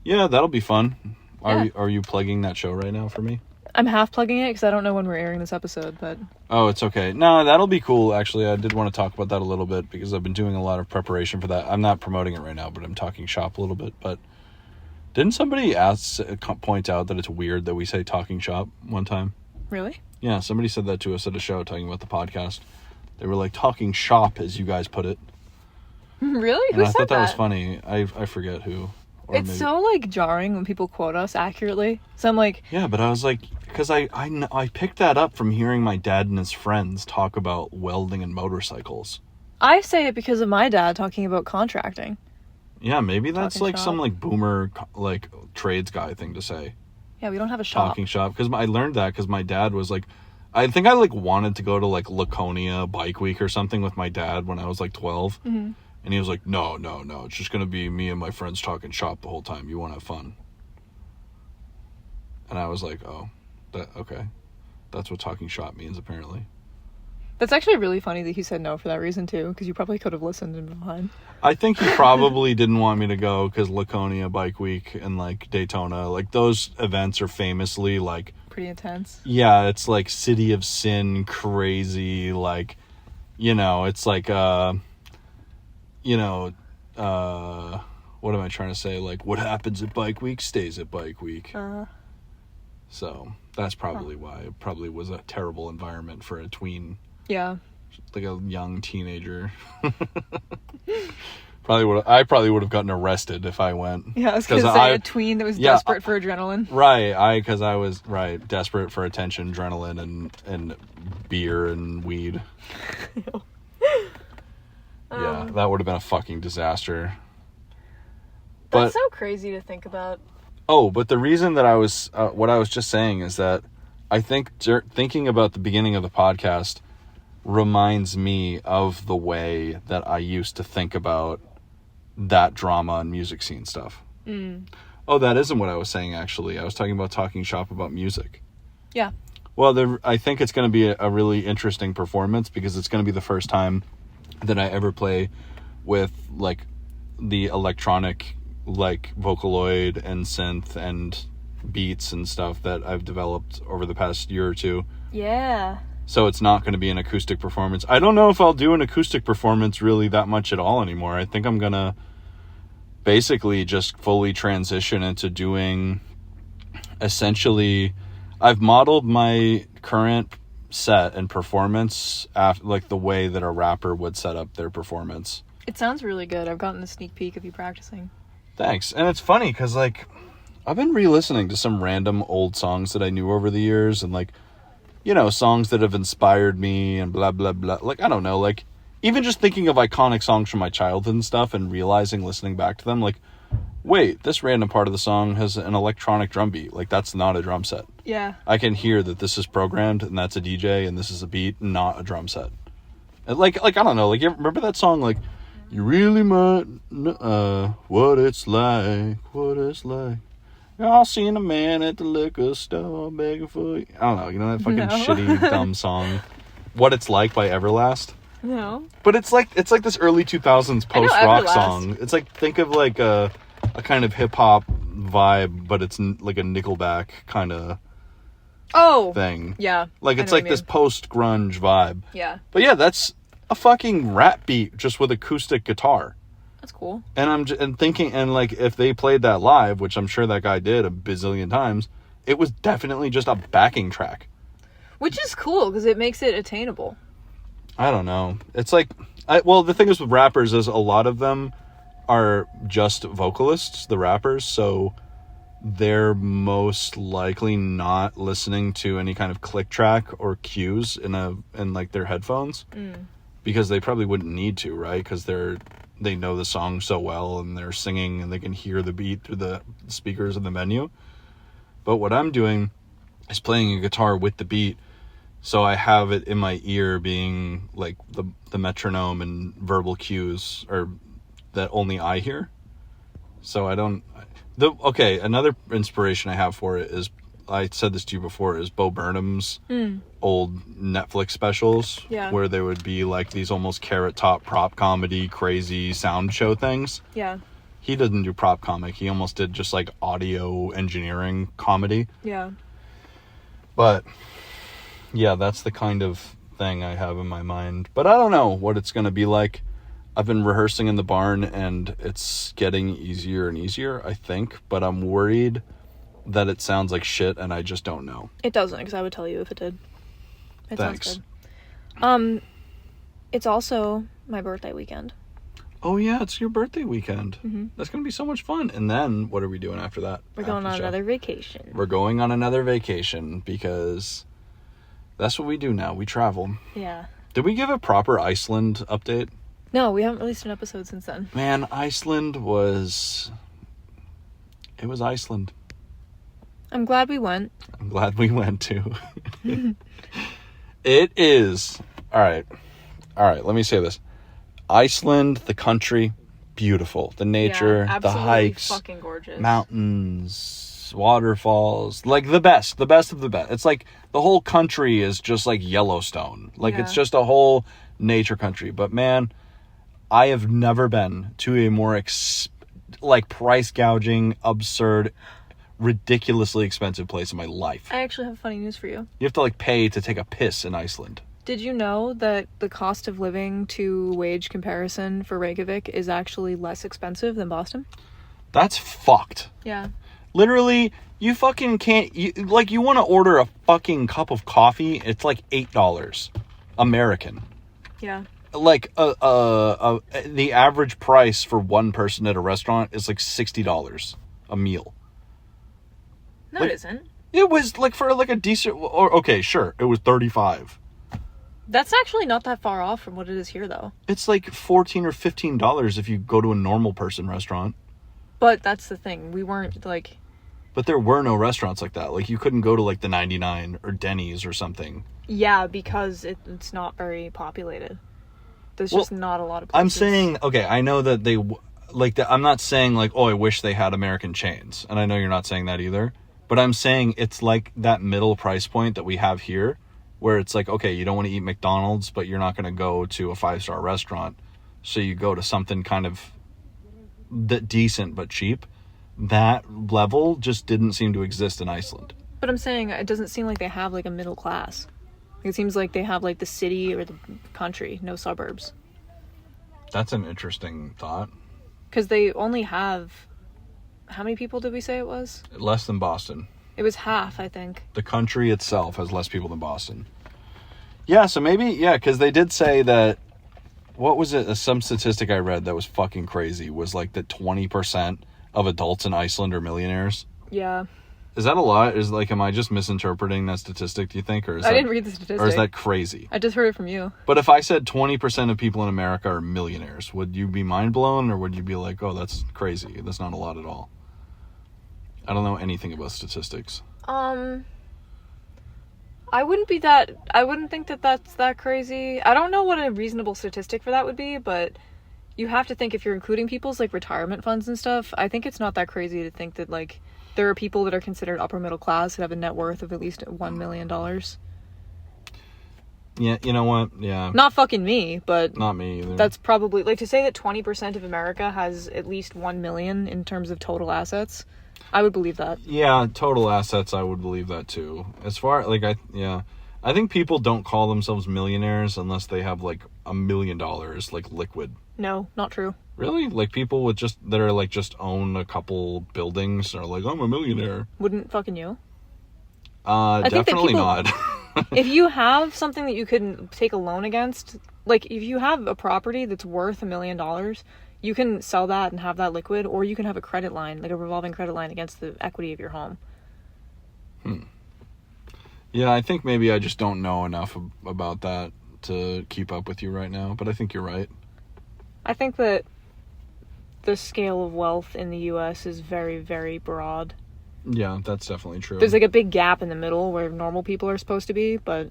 Yeah, that'll be fun. Are you plugging that show right now for me?
I'm half plugging it because I don't know when we're airing this episode, but...
Oh, it's okay. No, that'll be cool, actually. I did want to talk about that a little bit because I've been doing a lot of preparation for that. I'm not promoting it right now, but I'm talking shop a little bit. But didn't somebody point out that it's weird that we say talking shop one time?
Really?
Yeah, somebody said that to us at a show talking about the podcast. They were talking shop, as you guys put it.
Really?
And I thought that was funny. I forget who.
It's so jarring when people quote us accurately. So I'm
yeah, but I was because I picked that up from hearing my dad and his friends talk about welding and motorcycles.
I say it because of my dad talking about contracting.
Yeah, maybe that's
talking
some boomer trades guy thing to say.
Yeah, we don't have a shop.
Talking shop, because I learned that because my dad was I think I wanted to go to Laconia Bike Week or something with my dad when I was 12.
Mm-hmm.
And he was no, it's just going to be me and my friends talking shop the whole time. You want to have fun. And I was oh, okay. That's what talking shop means, apparently.
That's actually really funny that he said no for that reason, too, because you probably could have listened and been fine.
I think he probably didn't want me to go because Laconia Bike Week and, Daytona, those events are famously,
pretty intense.
Yeah, it's, City of Sin, crazy, it's what am I trying to say? What happens at Bike Week stays at Bike Week. So that's probably why it probably was a terrible environment for a tween.
Yeah.
A young teenager. I probably would have gotten arrested if I went.
Yeah, I was going to say a tween that was desperate for adrenaline.
Right, because I was desperate for attention, adrenaline, and beer and weed. Yeah, that would have been a fucking disaster.
That's so crazy to think about.
Oh, but the reason that I was, what I was just saying is that I think thinking about the beginning of the podcast reminds me of the way that I used to think about that drama and music scene stuff. Oh, that isn't what I was saying, actually. I was talking about talking shop about music.
Yeah.
Well, I think it's going to be a really interesting performance because it's going to be the first time that I ever play with the electronic Vocaloid and synth and beats and stuff that I've developed over the past year or two.
Yeah.
So it's not going to be an acoustic performance. I don't know if I'll do an acoustic performance really that much at all anymore. I think I'm going to basically just fully transition into doing essentially, I've modeled my current set and performance after the way that a rapper would set up their performance.
It sounds really good. I've gotten a sneak peek of you practicing.
Thanks. And it's funny because I've been re-listening to some random old songs that I knew over the years, and like, you know, songs that have inspired me and blah, blah, blah. Like, I don't know, like, even just thinking of iconic songs from my childhood and stuff and realizing, listening back to them, like, wait, this random part of the song has an electronic drum beat. Like, that's not a drum set.
Yeah.
I can hear that this is programmed and that's a DJ and this is a beat, not a drum set. And like I don't know, like, you remember that song, like, you really might what it's like. Y'all seen a man at the liquor store begging for you. I don't know, you know that fucking shitty, dumb song, What It's Like by Everlast?
No.
But it's like this early 2000s post-rock song. It's like, think of like a kind of hip-hop vibe, but it's like a Nickelback kind of thing.
Yeah.
Like, it's like this post-grunge vibe.
Yeah.
But yeah, that's a fucking rap beat just with acoustic guitar.
That's cool.
And I'm thinking, and like, if they played that live, which I'm sure that guy did a bazillion times, it was definitely just a backing track.
Which is cool, because it makes it attainable.
I don't know. It's like, well, the thing is with rappers is a lot of them are just vocalists, the rappers, so they're most likely not listening to any kind of click track or cues in like their headphones, because they probably wouldn't need to, right? Because they know the song so well and they're singing and they can hear the beat through the speakers in the menu. But what I'm doing is playing a guitar with the beat, so I have it in my ear being like the metronome and verbal cues or that only I hear. So I don't... another inspiration I have for it is, I said this to you before, is Bo Burnham's old Netflix specials, where there would be like these almost Carrot Top prop comedy, crazy sound show things.
Yeah.
He doesn't do prop comic. He almost did just like audio engineering comedy.
Yeah.
But yeah, that's the kind of thing I have in my mind. But I don't know what it's going to be like. I've been rehearsing in the barn and it's getting easier and easier, I think. But I'm worried that it sounds like shit and I just don't know.
It doesn't, because I would tell you if it did.
Thanks.
Sounds good. It's also my birthday weekend.
Oh yeah, it's your birthday weekend.
Mm-hmm.
That's going to be so much fun. And then what are we doing after that?
We're going on another vacation.
We're going on another vacation because that's what we do now. We travel.
Yeah.
Did we give a proper Iceland update?
No, we haven't released an episode since then.
Man, Iceland was... It was Iceland.
I'm glad we went.
I'm glad we went too. It is... Alright, let me say this. Iceland, the country, beautiful. The nature, the hikes,
fucking gorgeous.
Mountains, waterfalls, like the best of the best. It's like the whole country is just like Yellowstone. Like it's just a whole nature country. But man, I have never been to a more price gouging, absurd, ridiculously expensive place in my life.
I actually have funny news for you.
You have to like pay to take a piss in Iceland.
Did you know that the cost of living to wage comparison for Reykjavik is actually less expensive than Boston?
That's fucked.
Yeah.
Literally, you fucking can't... you want to order a fucking cup of coffee, it's like $8 American.
Yeah.
Like, the average price for one person at a restaurant is like $60 a meal.
No, it isn't.
It was like for like a decent... Or, okay, sure, it was $35.
That's actually not that far off from what it is here, though.
It's like $14 or $15 if you go to a normal person restaurant.
But that's the thing. We weren't, like...
But there were no restaurants like that. Like, you couldn't go to, like, the 99 or Denny's or something.
Yeah, because it's not very populated. There's just not a lot of places.
I'm saying... Okay, I know that they... I'm not saying, like, oh, I wish they had American chains. And I know you're not saying that either. But I'm saying it's like that middle price point that we have here, where it's like, okay, you don't want to eat McDonald's, but you're not going to go to a 5-star restaurant. So you go to something kind of decent but cheap. That level just didn't seem to exist in Iceland.
But I'm saying it doesn't seem like they have like a middle class. It seems like they have like the city or the country, no suburbs.
That's an interesting thought.
Because they only have... How many people did we say it was?
Less than Boston.
It was half, I think.
The country itself has less people than Boston. Yeah, so maybe, yeah, because they did say that, what was it, some statistic I read that was fucking crazy, was like that 20% of adults in Iceland are millionaires.
Yeah.
Is that a lot? Am I just misinterpreting that statistic, do you think?
I didn't read the statistic.
Or is that crazy?
I just heard it from you.
But if I said 20% of people in America are millionaires, would you be mind blown, or would you be like, oh, that's crazy? That's not a lot at all. I don't know anything about statistics.
I wouldn't think that that's that crazy. I don't know what a reasonable statistic for that would be, but you have to think if you're including people's like retirement funds and stuff, I think it's not that crazy to think that like there are people that are considered upper middle class that have a net worth of at least $1 million.
Yeah, you know what? Yeah.
Not fucking me, but
not me either.
That's probably like to say that 20% of America has at least 1 million in terms of total assets. I would believe that.
Yeah, total assets, I would believe that too. As far I think people don't call themselves millionaires unless they have like $1 million like liquid.
No, not true.
Really? Like people with just own a couple buildings are like, I'm a millionaire.
Wouldn't fucking you?
Definitely not.
If you have something that you can take a loan against, like if you have a property that's worth $1 million, you can sell that and have that liquid, or you can have a credit line, like a revolving credit line against the equity of your home.
Yeah, I think maybe I just don't know enough about that to keep up with you right now, but I think you're right.
I think that the scale of wealth in the U.S. is very, very broad.
Yeah, that's definitely true.
There's like a big gap in the middle where normal people are supposed to be, but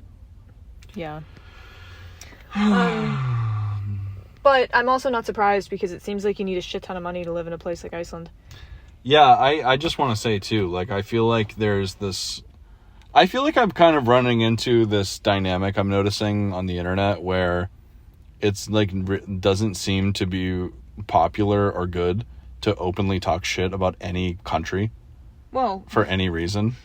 yeah. But I'm also not surprised because it seems like you need a shit ton of money to live in a place like Iceland.
Yeah, I just want to say too, like I feel like I'm kind of running into this dynamic I'm noticing on the internet where it's like doesn't seem to be popular or good to openly talk shit about any country.
Well,
for any reason.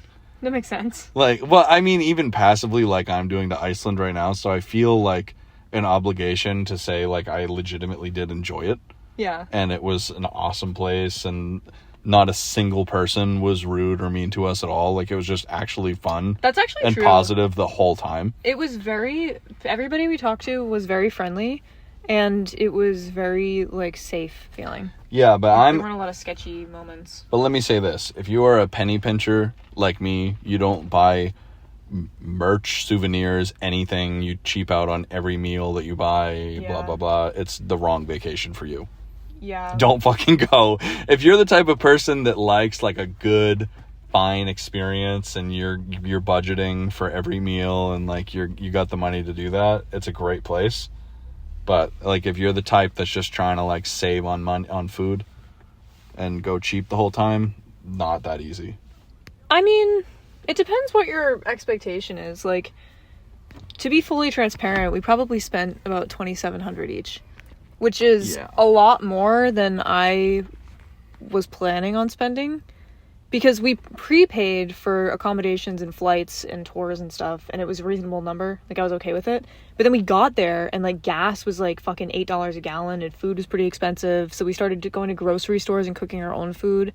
That makes sense.
Like, well, I mean, even passively, like I'm doing to Iceland right now, so I feel like an obligation to say, like, I legitimately did enjoy it.
Yeah.
And it was an awesome place, and not a single person was rude or mean to us at all. Like, it was just actually fun.
That's actually
and
true.
Positive the whole time.
It was everybody we talked to was very friendly, and it was very, like, safe feeling.
Yeah, but
there weren't a lot of sketchy moments.
But let me say this. If you are a penny pincher like me, you don't buy merch, souvenirs, anything. You cheap out on every meal that you buy, blah, blah, blah. It's the wrong vacation for you.
Yeah.
Don't fucking go. If you're the type of person that likes, like, a good, fine experience and you're budgeting for every meal and, like, you got the money to do that, it's a great place. But, like, if you're the type that's just trying to, like, save on money on food and go cheap the whole time, not that easy.
I mean, it depends what your expectation is. Like, to be fully transparent, we probably spent about $2,700 each, which is a lot more than I was planning on spending. Because we prepaid for accommodations and flights and tours and stuff, and it was a reasonable number. Like, I was okay with it. But then we got there, and, like, gas was, like, fucking $8 a gallon, and food was pretty expensive. So we started going to grocery stores and cooking our own food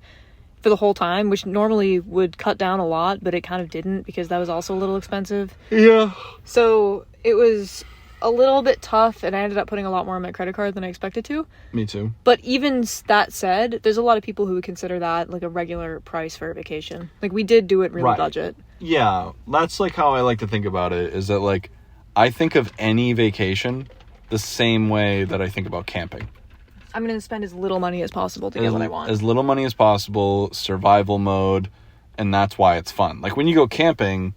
for the whole time, which normally would cut down a lot, but it kind of didn't because that was also a little expensive.
Yeah.
So it was a little bit tough, and I ended up putting a lot more on my credit card than I expected to.
Me too.
But even that said, there's a lot of people who would consider that like a regular price for a vacation. Like, we did do it really budget.
Yeah, that's like how I like to think about it, is that, like, I think of any vacation the same way that I think about camping.
I'm going to spend as little money as possible to get what I want.
As little money as possible, survival mode, and that's why it's fun. Like, when you go camping,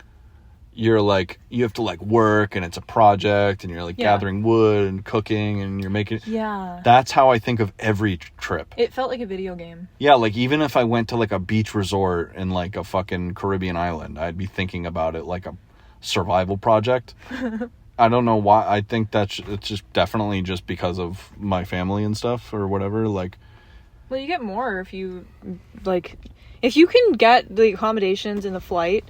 you're like, you have to, like, work, and it's a project, and you're, like, gathering wood and cooking, and you're making...
Yeah.
That's how I think of every trip.
It felt like a video game.
Yeah, like, even if I went to, like, a beach resort in, like, a fucking Caribbean island, I'd be thinking about it like a survival project. I don't know why. I think it's just definitely just because of my family and stuff or whatever. Like,
well, you get more if you, like, if you can get the accommodations in the flight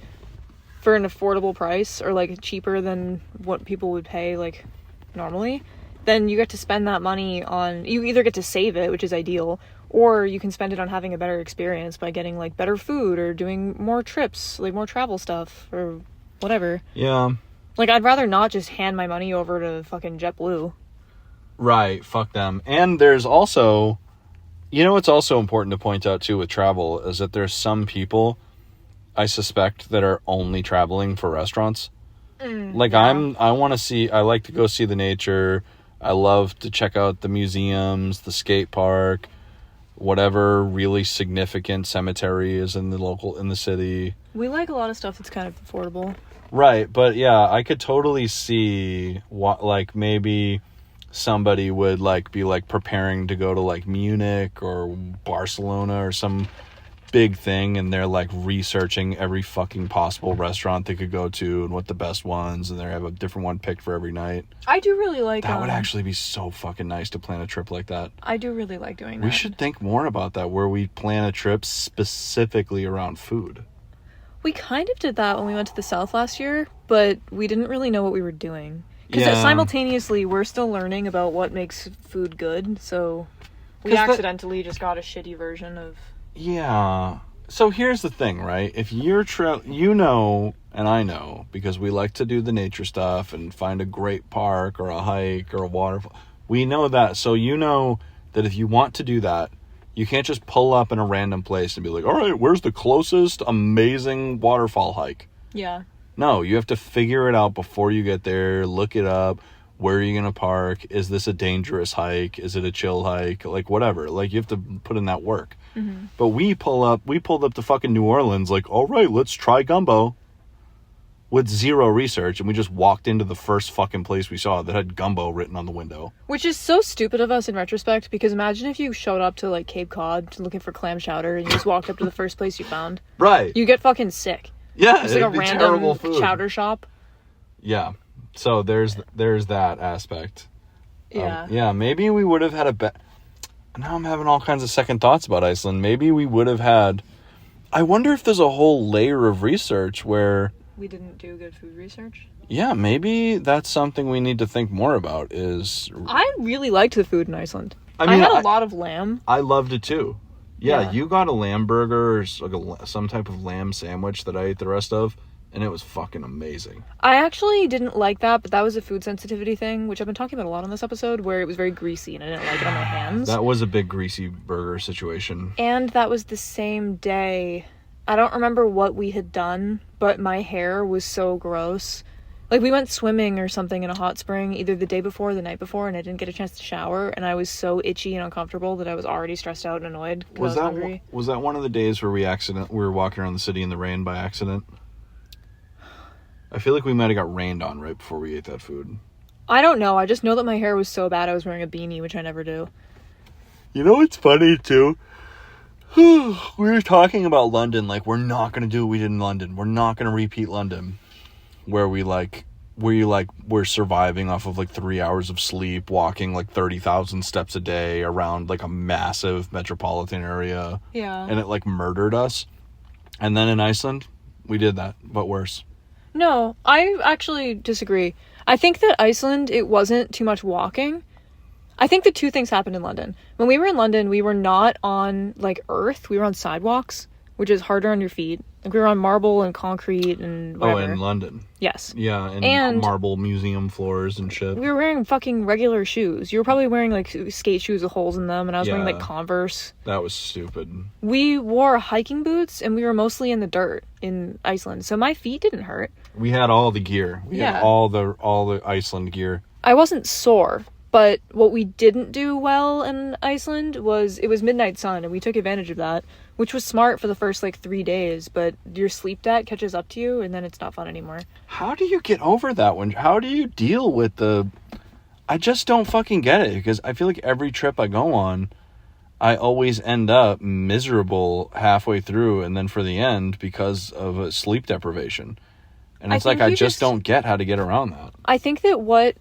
for an affordable price, or, like, cheaper than what people would pay, like, normally, then you get to spend that money on, you either get to save it, which is ideal, or you can spend it on having a better experience by getting, like, better food or doing more trips, like, more travel stuff or whatever.
Yeah.
Like, I'd rather not just hand my money over to fucking JetBlue.
Right, fuck them. And there's also, You know what's also important to point out, too, with travel is that there's some people, I suspect, that are only traveling for restaurants. Like,
yeah.
I like to go see the nature. I love to check out the museums, the skate park, whatever really significant cemetery is in the city.
We like a lot of stuff that's kind of affordable.
Right, but yeah, I could totally see what, like, maybe somebody would, like, be, like, preparing to go to, like, Munich or Barcelona or some big thing, and they're, like, researching every fucking possible restaurant they could go to and what the best ones, and they have a different one picked for every night.
I do really like
That would actually be so fucking nice to plan a trip like that.
I do really like doing that.
We should think more about that, where we plan a trip specifically around food.
We kind of did that when we went to the South last year, but we didn't really know what we were doing. Because
Yeah.
simultaneously, we're still learning about what makes food good, so we
'Cause
accidentally just got a shitty version of...
Yeah. So here's the thing, right? If you're you know, and I know, because we like to do the nature stuff and find a great park or a hike or a waterfall. We know that. So you know that if you want to do that, you can't just pull up in a random place and be like, all right, where's the closest amazing waterfall hike?
Yeah.
No, you have to figure it out before you get there, look it up. Where are you going to park? Is this a dangerous hike? Is it a chill hike? Like, whatever. Like, you have to put in that work.
Mm-hmm.
But we pulled up to fucking New Orleans, like, all right, let's try gumbo. With zero research, and we just walked into the first fucking place we saw that had gumbo written on the window.
Which is so stupid of us in retrospect, because imagine if you showed up to, like, Cape Cod looking for clam chowder, and you just walked up to the first place you found.
Right.
You get fucking sick.
Yeah,
It's like a
it'd be terrible
random
food.
chowder shop.
Yeah. So there's that aspect.
Yeah.
Yeah, maybe we would have had now I'm having all kinds of second thoughts about Iceland. Maybe we would have had... I wonder if there's a whole layer of research where...
We didn't do good food research?
Yeah, maybe that's something we need to think more about is...
I really liked the food in Iceland.
I mean,
had a lot of lamb.
I loved it too. Yeah,
Yeah.
you got a lamb burger or like some type of lamb sandwich that I ate the rest of, and it was fucking amazing.
I actually didn't like that, but that was a food sensitivity thing, which I've been talking about a lot on this episode, where it was very greasy and I didn't like it on my hands.
That was a big greasy burger situation.
And that was the same day. I don't remember what we had done, but my hair was so gross. Like, we went swimming or something in a hot spring either the day before or the night before, and I didn't get a chance to shower, and I was so itchy and uncomfortable that I was already stressed out and annoyed because I was hungry.
Was that one of the days where we were walking around the city in the rain by accident? I feel like we might have got rained on right before we ate that food.
I don't know. I just know that my hair was so bad I was wearing a beanie, which I never do.
You know what's funny, too? We were talking about London, like, we're not going to do what we did in London. We're not going to repeat London. Where we're surviving off of, like, 3 hours of sleep, walking, like, 30,000 steps a day around, like, a massive metropolitan area.
Yeah.
And it, like, murdered us. And then in Iceland, we did that, but worse.
No, I actually disagree. I think that Iceland, it wasn't too much walking. I think that two things happened in London. When we were in London, we were not on, like, earth. We were on sidewalks, which is harder on your feet. Like, we were on marble and concrete and whatever.
Oh, in London.
Yes.
Yeah, and marble museum floors and shit.
We were wearing fucking regular shoes. You were probably wearing, like, skate shoes with holes in them, and I was wearing, like,
Yeah.
Converse.
That was stupid.
We wore hiking boots, and we were mostly in the dirt in Iceland, so my feet didn't hurt.
We had all the gear. We had all the Iceland gear.
I wasn't sore, but what we didn't do well in Iceland was it was midnight sun, and we took advantage of that, which was smart for the first, like, 3 days, but your sleep debt catches up to you, and then it's not fun anymore.
How do you get over that one? How do you deal with I just don't fucking get it, because I feel like every trip I go on, I always end up miserable halfway through, and then for the end, because of a sleep deprivation. And it's like, I just don't get how to get around that.
I think that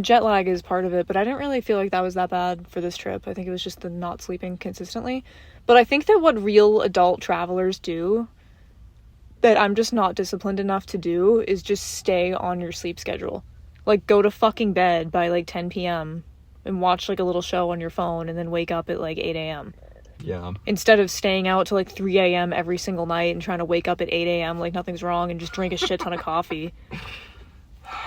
jet lag is part of it, but I didn't really feel like that was that bad for this trip. I think it was just the not sleeping consistently. But I think that what real adult travelers do, that I'm just not disciplined enough to do, is just stay on your sleep schedule. Like, go to fucking bed by, like, 10 p.m. and watch, like, a little show on your phone and then wake up at, like, 8 a.m.
Yeah.
Instead of staying out till, like, 3 a.m. every single night and trying to wake up at 8 a.m. like nothing's wrong and just drink a shit ton of coffee.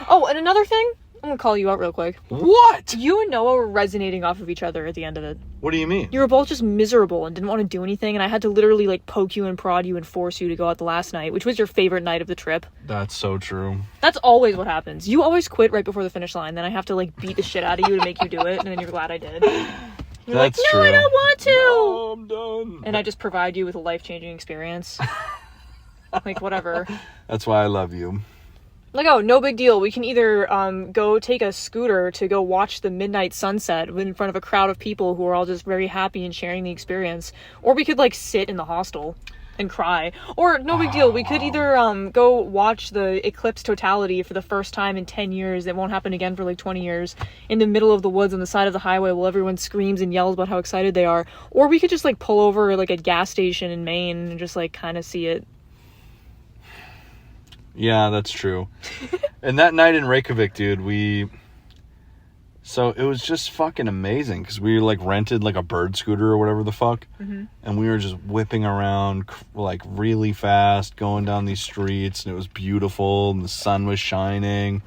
Oh, and another thing, I'm gonna call you out real quick.
What?
You and Noah were resonating off of each other at the end of it.
What do you mean?
You were both just miserable and didn't want to do anything, and I had to literally, like, poke you and prod you and force you to go out the last night, which was your favorite night of the trip.
That's so true.
That's always what happens. You always quit right before the finish line, then I have to, like, beat the shit out of you to make you do it, and then you're glad I did. You're
That's
like, no,
true.
I don't want to!
No, I'm done.
And I just provide you with a life-changing experience. Like, whatever.
That's why I love you.
Like, oh, no big deal. We can either go take a scooter to go watch the midnight sunset in front of a crowd of people who are all just very happy and sharing the experience. Or we could, like, sit in the hostel and cry. Or, no big deal. We could either go watch the eclipse totality for the first time in 10 years. It won't happen again for, like, 20 years. In the middle of the woods on the side of the highway while everyone screams and yells about how excited they are. Or we could just, like, pull over, like, a gas station in Maine and just, like, kind of see it.
Yeah, that's true. And that night in Reykjavik, dude, so it was just fucking amazing because we like rented like a bird scooter or whatever the fuck. Mm-hmm. And we were just whipping around like really fast, going down these streets, and it was beautiful, and the sun was shining,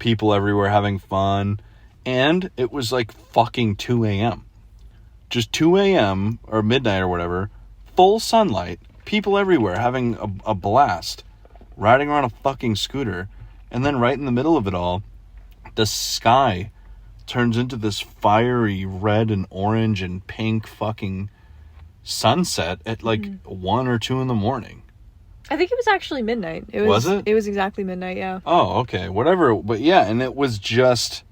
people everywhere having fun. And it was like fucking 2 a.m. Just 2 a.m. or midnight or whatever, full sunlight, people everywhere having a blast. Riding around a fucking scooter, and then right in the middle of it all, the sky turns into this fiery red and orange and pink fucking sunset at like 1 or 2 in the morning.
I think it was actually midnight.
Was it?
It was exactly midnight, yeah.
Oh, okay. Whatever. But yeah, and it was just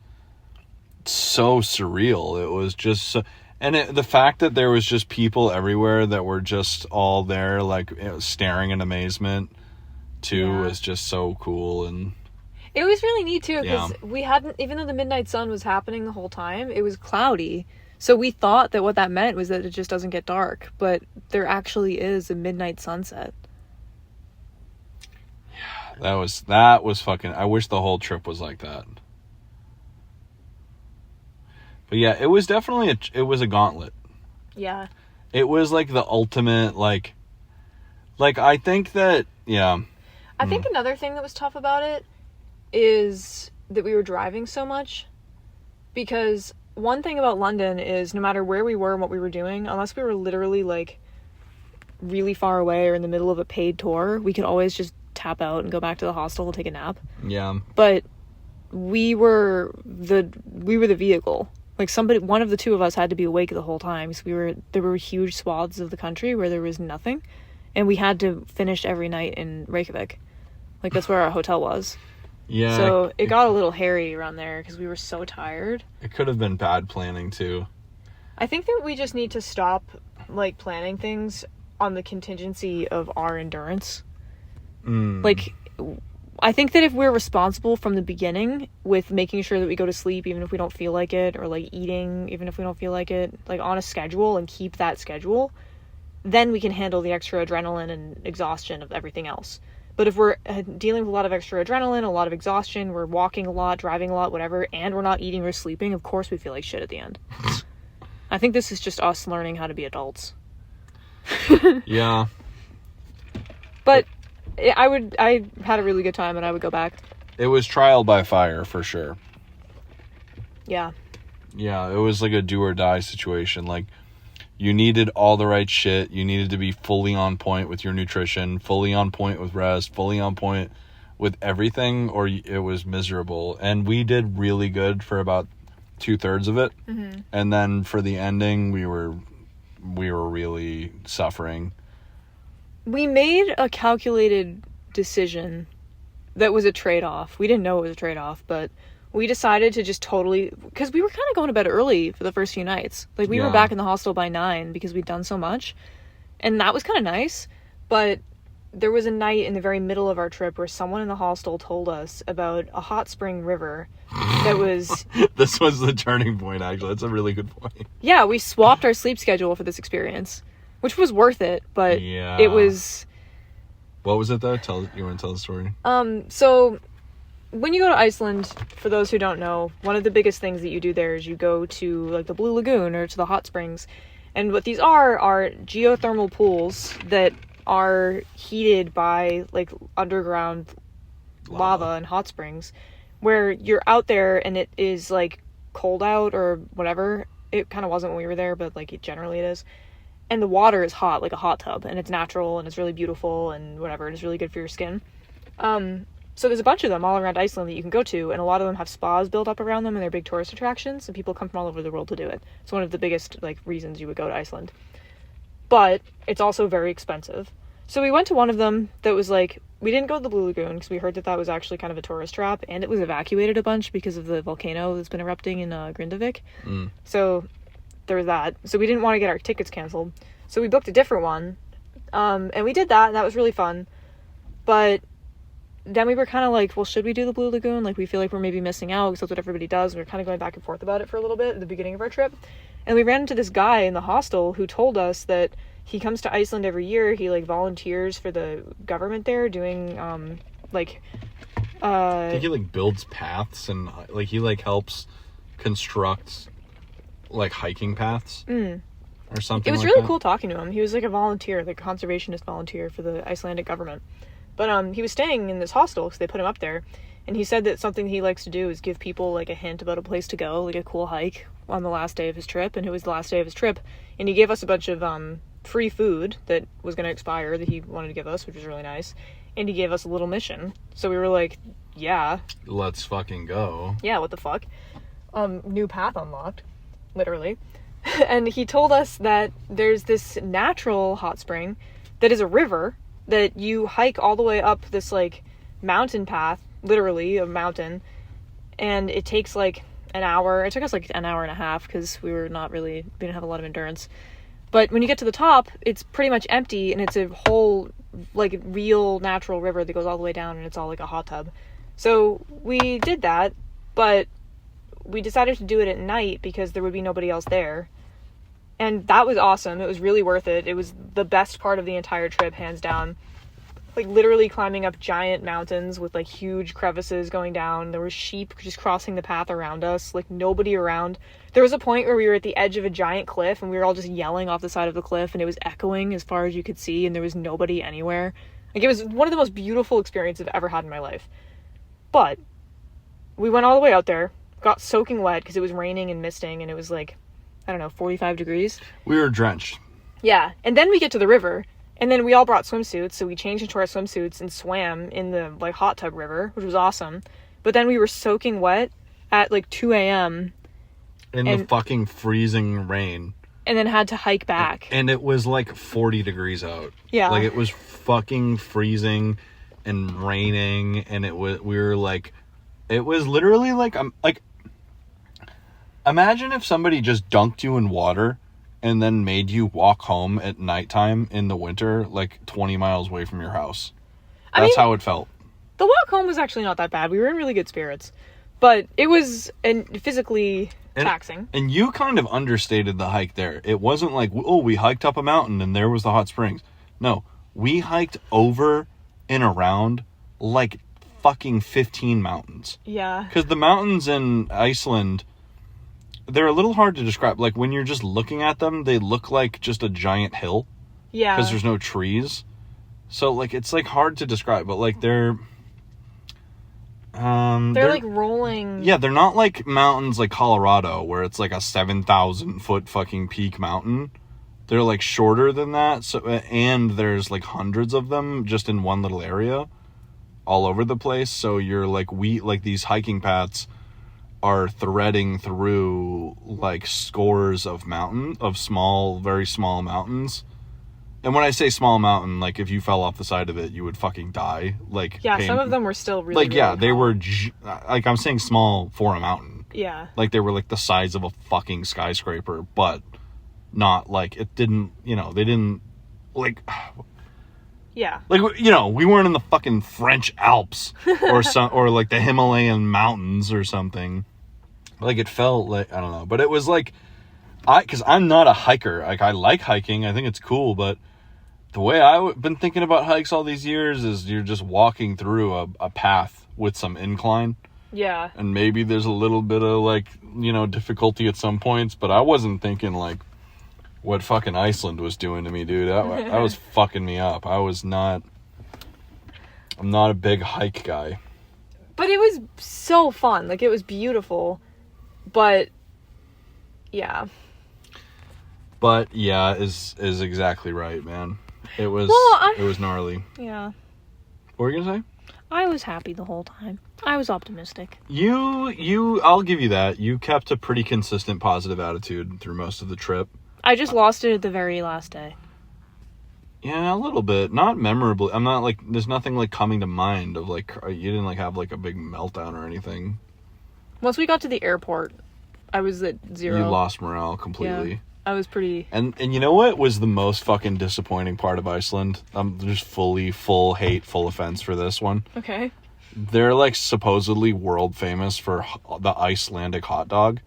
so surreal. It was just so... And the fact that there was just people everywhere that were just all there, like, staring in amazement... too was just so cool. And
it was really neat too because we hadn't, even though the midnight sun was happening the whole time, it was cloudy, so we thought that what that meant was that it just doesn't get dark, but there actually is a midnight sunset.
Yeah, that was fucking... I wish the whole trip was like that. But yeah, it was definitely it was a gauntlet.
Yeah,
it was like the ultimate like I think that
I think another thing that was tough about it is that we were driving so much, because one thing about London is no matter where we were and what we were doing, unless we were literally like really far away or in the middle of a paid tour, we could always just tap out and go back to the hostel and take a nap.
Yeah.
But we were the vehicle. Like one of the two of us had to be awake the whole time. So there were huge swaths of the country where there was nothing. And we had to finish every night in Reykjavik. Like, that's where our hotel was.
Yeah.
So it got a little hairy around there because we were so tired.
It could have been bad planning, too.
I think that we just need to stop, like, planning things on the contingency of our endurance. Like, I think that if we're responsible from the beginning with making sure that we go to sleep even if we don't feel like it, or, like, eating even if we don't feel like it, like, on a schedule, and keep that schedule... then we can handle the extra adrenaline and exhaustion of everything else. But if we're dealing with a lot of extra adrenaline, a lot of exhaustion, we're walking a lot, driving a lot, whatever, and we're not eating or sleeping, of course we feel like shit at the end. I think this is just us learning how to be adults.
Yeah.
But I had a really good time, and I would go back.
It was trial by fire, for sure.
Yeah.
Yeah, it was like a do or die situation. Like, you needed all the right shit. You needed to be fully on point with your nutrition, fully on point with rest, fully on point with everything, or it was miserable. And we did really good for about 2/3 of it. Mm-hmm. And then for the ending, we were really suffering.
We made a calculated decision that was a trade-off. We didn't know it was a trade-off, but... we decided to just totally... because we were kind of going to bed early for the first few nights. Like, we were back in the hostel by 9 because we'd done so much. And that was kind of nice. But there was a night in the very middle of our trip where someone in the hostel told us about a hot spring river that was...
This was the turning point, actually. That's a really good point.
Yeah, we swapped our sleep schedule for this experience, which was worth it, but it was...
What was it, though? You want to tell the story?
So... when you go to Iceland, for those who don't know, one of the biggest things that you do there is you go to, like, the Blue Lagoon or to the hot springs. And what these are geothermal pools that are heated by, like, underground lava and hot springs, where you're out there and it is like cold out or whatever. It kind of wasn't when we were there, but like generally it is. And the water is hot, like a hot tub, and it's natural and it's really beautiful and whatever, and it's really good for your skin. So there's a bunch of them all around Iceland that you can go to, and a lot of them have spas built up around them, and they're big tourist attractions, and people come from all over the world to do it. It's one of the biggest like reasons you would go to Iceland. But it's also very expensive. So we went to one of them that was like, we didn't go to the Blue Lagoon because we heard that was actually kind of a tourist trap, and it was evacuated a bunch because of the volcano that's been erupting in Grindavik. So there was that. So we didn't want to get our tickets canceled. So we booked a different one. And we did that, and that was really fun. But then we were kind of like, well, should we do the Blue Lagoon? Like, we feel like we're maybe missing out because that's what everybody does. And we were kind of going back and forth about it for a little bit at the beginning of our trip. And we ran into this guy in the hostel who told us that he comes to Iceland every year. He, like, volunteers for the government there doing,
I think he, like, builds paths and, like, he, like, helps construct, like, hiking paths. Or something.
It was
like
really
that.
cool talking to him. He was like a volunteer, like a conservationist volunteer for the Icelandic government. But he was staying in this hostel because they put him up there. And he said that something he likes to do is give people like a hint about a place to go, like a cool hike on the last day of his trip. And it was the last day of his trip. And he gave us a bunch of free food that was going to expire that he wanted to give us, which was really nice. And he gave us a little mission. So we were like, yeah.
Let's fucking go.
Yeah, what the fuck? New path unlocked. Literally. And he told us that there's this natural hot spring that is a river that you hike all the way up this like mountain path, literally a mountain, and it takes like an hour. It took us like an hour and a half because we didn't have a lot of endurance. But when you get to the top, it's pretty much empty, and it's a whole like real natural river that goes all the way down, and it's all like a hot tub. So we did that, but we decided to do it at night because there would be nobody else there. And that was awesome. It was really worth it. It was the best part of the entire trip, hands down. Like, literally climbing up giant mountains with, like, huge crevices going down. There were sheep just crossing the path around us. Like, nobody around. There was a point where we were at the edge of a giant cliff, and we were all just yelling off the side of the cliff, and it was echoing as far as you could see, and there was nobody anywhere. Like, it was one of the most beautiful experiences I've ever had in my life. But we went all the way out there, got soaking wet because it was raining and misting, and it was, like, I don't know, 45 degrees.
We were drenched.
Yeah. And then we get to the river, and then we all brought swimsuits, so we changed into our swimsuits and swam in the, like, hot tub river, which was awesome. But then we were soaking wet at, like, 2 a.m.
In the fucking freezing rain.
And then had to hike back.
And it was, like, 40 degrees out.
Yeah.
Like, it was fucking freezing and raining, and it was literally, like, imagine if somebody just dunked you in water and then made you walk home at nighttime in the winter, like 20 miles away from your house. That's how it felt.
The walk home was actually not that bad. We were in really good spirits. But it was physically taxing.
And you kind of understated the hike there. It wasn't like, oh, we hiked up a mountain and there was the hot springs. No, we hiked over and around like fucking 15 mountains.
Yeah.
Because the mountains in Iceland, they're a little hard to describe. Like, when you're just looking at them, they look like just a giant hill.
Yeah.
Because there's no trees. So, like, it's, like, hard to describe. But, like, they're
like, rolling.
Yeah, they're not like mountains like Colorado, where it's, like, a 7,000-foot fucking peak mountain. They're, like, shorter than that. So, and there's, like, hundreds of them just in one little area all over the place. So, you're, like, these hiking paths are threading through like scores of small, very small mountains. And when I say small mountain, like if you fell off the side of it, you would fucking die. Like,
yeah, some of them were still really,
like, yeah,
really
they
tall.
were like, I'm saying small for a mountain.
Yeah.
Like, they were like the size of a fucking skyscraper, but not like, it didn't, they didn't like,
yeah,
like, we weren't in the fucking French Alps or like the Himalayan mountains or something. Like, it felt like, I don't know, but it was like, because I'm not a hiker. Like, I like hiking. I think it's cool, but the way I've been thinking about hikes all these years is you're just walking through a path with some incline.
Yeah.
And maybe there's a little bit of, like, difficulty at some points, but I wasn't thinking, like, what fucking Iceland was doing to me, dude. That was fucking me up. I'm not a big hike guy.
But it was so fun. Like, it was beautiful. But, yeah.
But, yeah, is exactly right, man. It was it was gnarly.
Yeah.
What were you going to say?
I was happy the whole time. I was optimistic.
I'll give you that. You kept a pretty consistent positive attitude through most of the trip.
I just lost it at the very last day.
Yeah, a little bit. Not memorable. I'm not, like, there's nothing, like, coming to mind of, like, you didn't, like, have, like, a big meltdown or anything.
Once we got to the airport, I was at 0.
You lost morale completely.
Yeah, I was pretty...
And you know what was the most fucking disappointing part of Iceland? I'm just full hate, full offense for this one.
Okay.
They're, like, supposedly world famous for the Icelandic hot dog.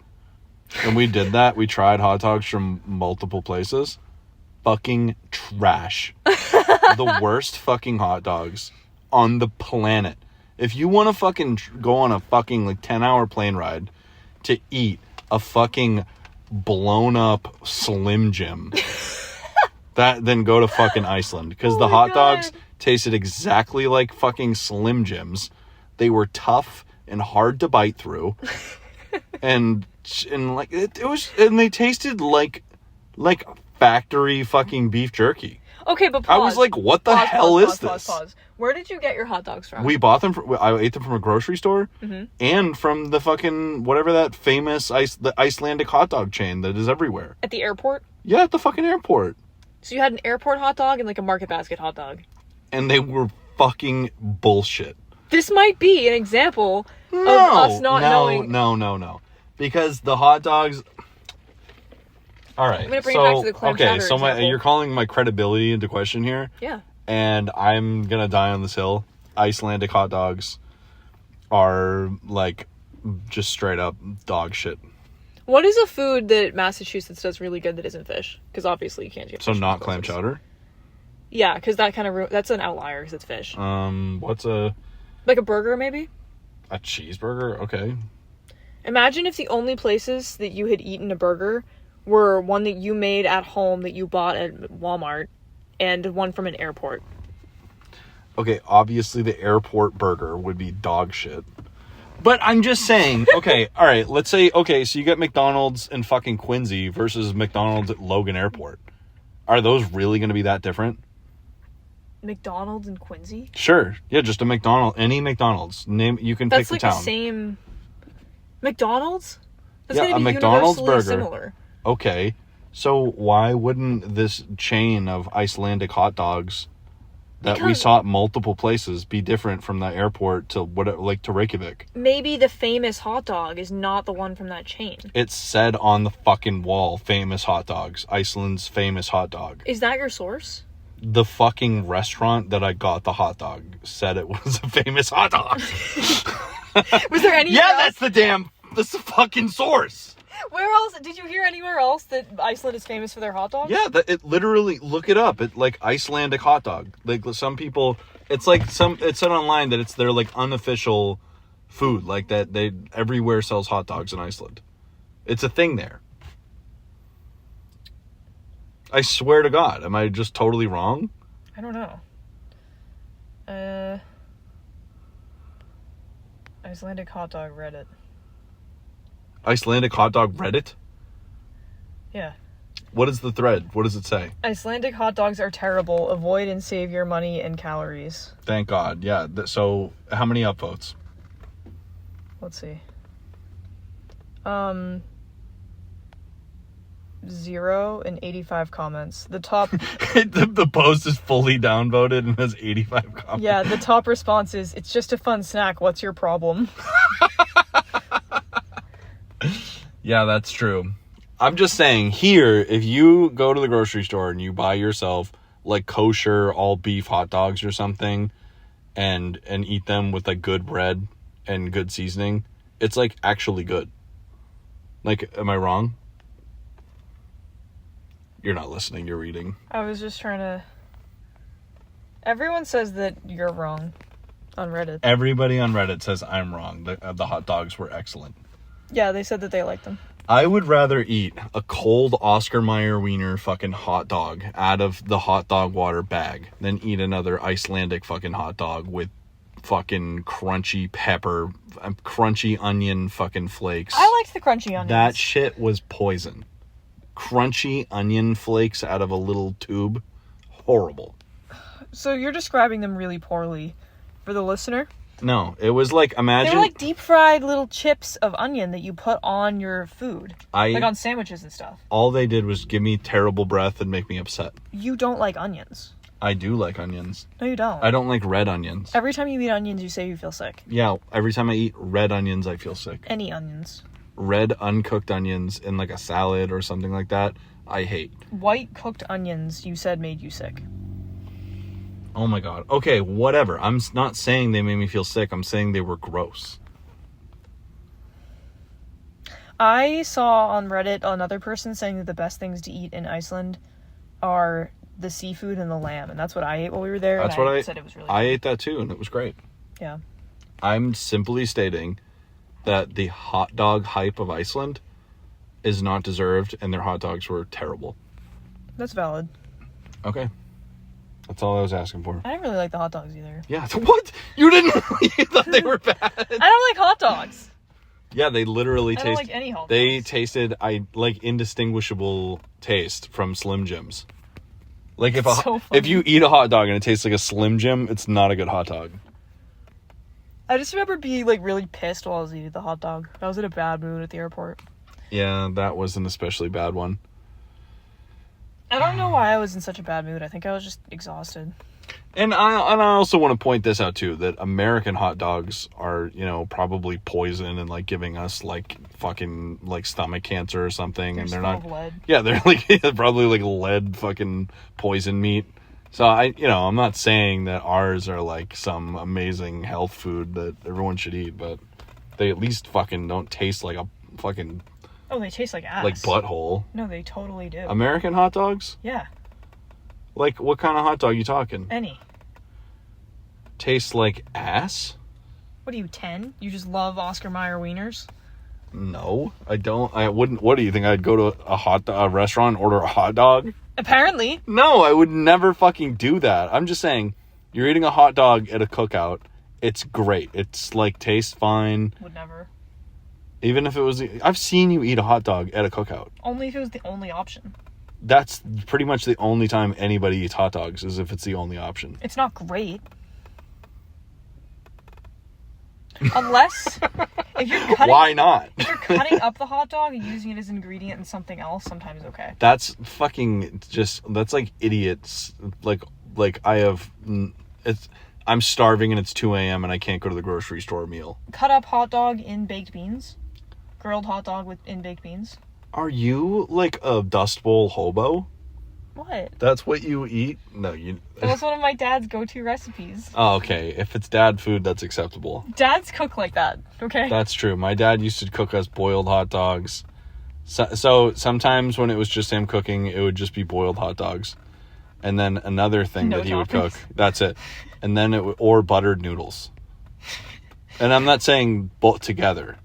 And we did that. We tried hot dogs from multiple places. Fucking trash. The worst fucking hot dogs on the planet. If you want to fucking go on a fucking, like, 10-hour plane ride to eat a fucking blown up Slim Jim, then go to fucking Iceland. Because the hot dogs tasted exactly like fucking Slim Jims. They were tough and hard to bite through. and like it was, and they tasted like factory fucking beef jerky.
Okay, but pause.
I was like, what the hell is this?
Pause. Where did you get your hot dogs from?
We bought them I ate them from a grocery store, and from the fucking whatever that famous the Icelandic hot dog chain that is everywhere.
At the airport?
Yeah, at the fucking airport.
So you had an airport hot dog and like a market basket hot dog.
And they were fucking bullshit.
This might be an example of us not knowing.
No. Because the hot dogs... All right.
I'm going to bring it back to the clam chowder
so
example.
you're calling my credibility into question here.
Yeah.
And I'm going to die on this hill. Icelandic hot dogs are, like, just straight up dog shit.
What is a food that Massachusetts does really good that isn't fish? Because obviously you can't get
So
fish
not
from
clam
places.
chowder?
Yeah, because that kind of... that's an outlier because it's fish.
What's a...
Like a burger, maybe?
A cheeseburger? Okay.
Imagine if the only places that you had eaten a burger were one that you made at home that you bought at Walmart and one from an airport.
Okay, obviously the airport burger would be dog shit. But I'm just saying, okay, all right, let's say, okay, so you get McDonald's in fucking Quincy versus McDonald's at Logan Airport. Are those really going to be that different?
McDonald's in Quincy?
Sure. Yeah, just a McDonald's. Any McDonald's. You can pick the
like
town.
That's like the same... McDonald's? That's
Yeah,
gonna
a
be
McDonald's
universally
burger.
Similar.
Okay. So why wouldn't this chain of Icelandic hot dogs that we saw at multiple places be different from the airport to to Reykjavik?
Maybe the famous hot dog is not the one from that chain.
It said on the fucking wall, famous hot dogs. Iceland's famous hot dog.
Is that your source?
The fucking restaurant that I got the hot dog said it was a famous hot dog.
Was there any?
Yeah, that's the fucking source.
Where else? Did you hear anywhere else that Iceland is famous for their hot dogs?
Yeah, it literally, look it up. It like Icelandic hot dog. Like some people, it's said online that it's their like unofficial food. Like that they everywhere sells hot dogs in Iceland. It's a thing there. I swear to God, am I just totally wrong?
I don't know. Icelandic hot dog Reddit.
Icelandic hot dog Reddit?
Yeah.
What is the thread? What does it say?
Icelandic hot dogs are terrible. Avoid and save your money and calories.
Thank God. Yeah. So how many upvotes?
Let's see. 0 and 85 comments. The top...
the post is fully downvoted and has 85 comments.
Yeah, the top response is, it's just a fun snack. What's your problem?
Yeah, that's true. I'm just saying, here, if you go to the grocery store and you buy yourself like kosher all beef hot dogs or something and eat them with like good bread and good seasoning, it's like actually good. Like, am I wrong? You're not listening, you're reading.
I was just trying to... Everyone says that you're wrong on Reddit.
Everybody on Reddit says I'm wrong. The hot dogs were excellent.
Yeah, they said that they liked them.
I would rather eat a cold Oscar Mayer wiener fucking hot dog out of the hot dog water bag than eat another Icelandic fucking hot dog with fucking crunchy pepper, crunchy onion fucking flakes.
I liked the crunchy onions.
That shit was poison. Crunchy onion flakes out of a little tube. Horrible.
So you're describing them really poorly for the listener?
No, it was like, imagine...
They were like deep fried little chips of onion that you put on your food. Like on sandwiches and stuff.
All they did was give me terrible breath and make me upset.
You don't like onions.
I do like onions.
No, you don't.
I don't like red onions.
Every time you eat onions, you say you feel sick.
Yeah, every time I eat red onions, I feel sick.
Any onions.
Red uncooked onions in like a salad or something like that, I hate.
White cooked onions, you said made you sick.
Oh my god. Okay, whatever. I'm not saying they made me feel sick. I'm saying they were gross.
I saw on Reddit another person saying that the best things to eat in Iceland are the seafood and the lamb, and that's what I ate while we were there.
That's
and
what I
said it was really
I
good.
ate that too, and it was great.
Yeah.
I'm simply stating that the hot dog hype of Iceland is not deserved, and their hot dogs were terrible.
That's valid.
Okay. That's all I was asking for.
I didn't really like the hot dogs either.
Yeah. What? You didn't? You thought they were bad?
I don't like hot dogs.
Yeah, they literally
I don't like any hot dogs.
They tasted like indistinguishable taste from Slim Jims. Like if you eat a hot dog and it tastes like a Slim Jim, it's not a good hot dog.
I just remember being like really pissed while I was eating the hot dog. I was in a bad mood at the airport.
Yeah, that was an especially bad one.
I don't know why I was in such a bad mood. I think I was just exhausted.
And I also want to point this out too, that American hot dogs are, probably poison and like giving us like fucking like stomach cancer or something.
They're
and they're
full
not
of lead.
Yeah, they're like probably like lead fucking poison meat. So I'm not saying that ours are like some amazing health food that everyone should eat, but they at least fucking don't taste like a fucking
Oh, they taste like ass.
like butthole.
No, they totally do.
American hot dogs?
Yeah.
Like what kind of hot dog you talking?
Any.
Tastes like ass?
What are you, 10? You just love Oscar Mayer wieners?
No, I don't. I wouldn't. What do you think? I'd go to a restaurant and order a hot dog?
Apparently.
No, I would never fucking do that. I'm just saying, you're eating a hot dog at a cookout. It's great. It's like tastes fine.
Would never.
Even if it was, I've seen you eat a hot dog at a cookout.
Only if it was the only option.
That's pretty much the only time anybody eats hot dogs, is if it's the only option.
It's not great. Unless, if you're cutting...
Why not?
If you're cutting up the hot dog and using it as an ingredient in something else, sometimes okay.
That's fucking just, that's like idiots. Like I'm starving and it's 2 a.m. and I can't go to the grocery store meal.
Cut up hot dog in baked beans. Grilled hot dog in baked beans.
Are you like a Dust Bowl hobo?
What?
That's what you eat? No, you...
That was one of my dad's go-to recipes.
Oh, okay. If it's dad food, that's acceptable.
Dads cook like that, okay?
That's true. My dad used to cook us boiled hot dogs. So sometimes when it was just him cooking, it would just be boiled hot dogs. And then another thing that he would cook. That's it. And then or buttered noodles. And I'm not saying both together.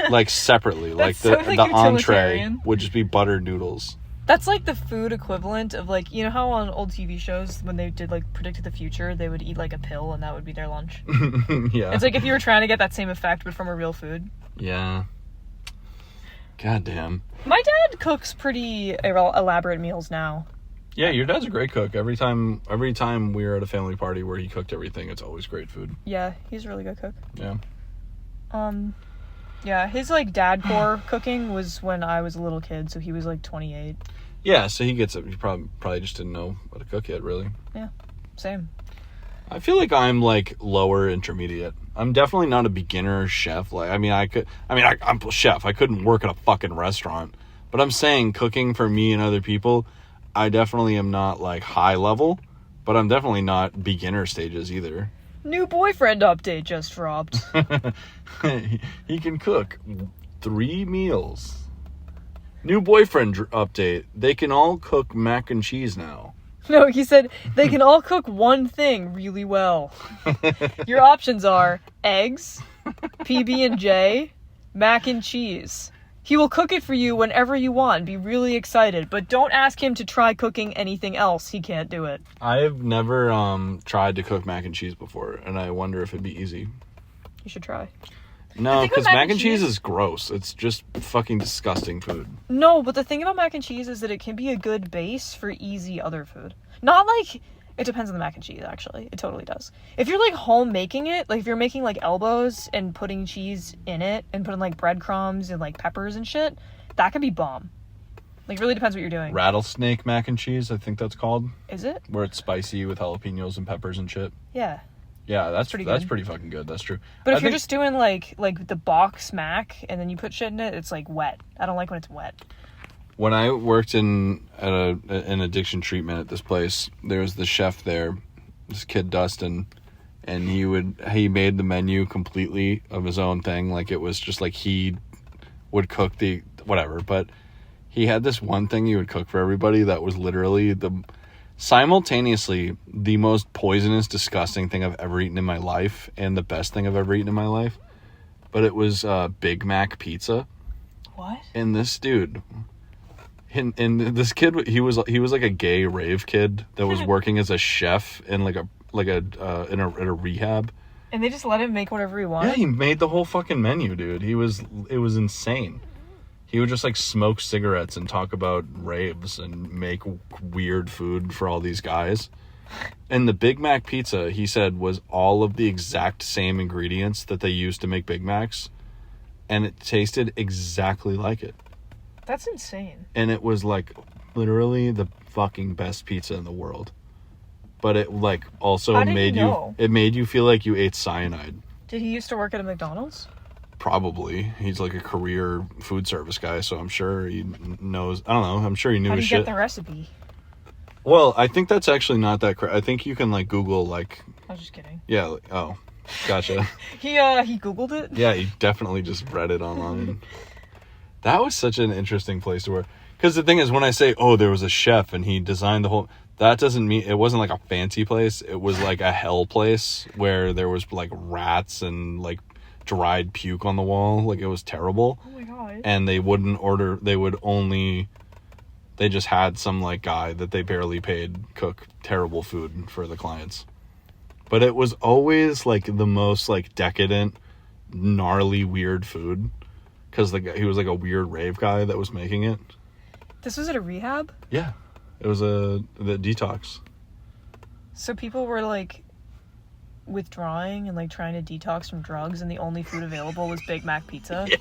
Like separately. Like the entree would just be buttered noodles.
That's like the food equivalent of like, you know how on old TV shows when they did like predicted the future, they would eat like a pill and that would be their lunch.
Yeah.
It's like if you were trying to get that same effect but from a real food.
Yeah. God damn.
My dad cooks pretty elaborate meals now.
Yeah, your dad's a great cook. Every time we're at a family party where he cooked everything, it's always great food.
Yeah, he's a really good cook.
Yeah.
Yeah, his like dadcore cooking was when I was a little kid, so he was like 28.
Yeah, so he gets it. He probably just didn't know how to cook yet, really.
Yeah, same.
I feel like I'm like lower intermediate. I'm definitely not a beginner chef. I'm a chef. I couldn't work at a fucking restaurant. But I'm saying cooking for me and other people, I definitely am not like high level, but I'm definitely not beginner stages either.
New boyfriend update just dropped.
He can cook 3 meals. New boyfriend update. They can all cook mac and cheese now.
No, he said they can all cook one thing really well. Your options are eggs, PB&J, mac and cheese. He will cook it for you whenever you want. Be really excited. But don't ask him to try cooking anything else. He can't do it.
I've never tried to cook mac and cheese before, and I wonder if it'd be easy.
You should try.
No, because mac and cheese is gross. It's just fucking disgusting food.
No, but the thing about mac and cheese is that it can be a good base for easy other food. Not like... It depends on the mac and cheese, actually. It totally does. If you're, like, home making it, like, if you're making, like, elbows and putting cheese in it and putting, like, breadcrumbs and, like, peppers and shit, that can be bomb. Like, it really depends what you're doing.
Rattlesnake mac and cheese, I think that's called.
Is it?
Where it's spicy with jalapenos and peppers and shit.
Yeah.
Yeah, that's pretty fucking good. That's true.
But if you're just doing, like the box mac and then you put shit in it, it's, like, wet. I don't like when it's wet.
When I worked in an addiction treatment at this place, there was the chef there, this kid Dustin, and he made the menu completely of his own thing. Like, it was just like he would cook the whatever, but he had this one thing he would cook for everybody that was literally simultaneously the most poisonous, disgusting thing I've ever eaten in my life and the best thing I've ever eaten in my life. But it was Big Mac pizza.
What?
And this dude... And this kid, he was like a gay rave kid that was working as a chef in in a rehab.
And they just let him make whatever he wanted?
Yeah, he made the whole fucking menu, dude. It was insane. He would just like smoke cigarettes and talk about raves and make weird food for all these guys. And the Big Mac pizza, he said, was all of the exact same ingredients that they used to make Big Macs, and it tasted exactly like it.
That's insane.
And it was like literally the fucking best pizza in the world. But it like also made you feel like you ate cyanide.
Did he used to work at a McDonald's?
Probably. He's like a career food service guy, so I'm sure he knows. I don't know. I'm sure he knew his shit.
How did you get the recipe?
Well, I think that's actually not that I think you can like Google like...
I was just kidding.
Yeah. Oh, gotcha.
He Googled it?
Yeah, he definitely just read it online. That was such an interesting place to work. Because the thing is, when I say, oh, there was a chef and he designed the whole... That doesn't mean... It wasn't like a fancy place. It was like a hell place where there was like rats and like dried puke on the wall. Like, it was terrible.
Oh my god.
And they wouldn't order... They would only... They just had some like guy that they barely paid cook terrible food for the clients. But it was always like the most like decadent, gnarly, weird food. Because he was like a weird rave guy that was making it.
This was at a rehab?
Yeah. It was the detox.
So people were like withdrawing and like trying to detox from drugs and the only food available was Big Mac pizza?
Yeah.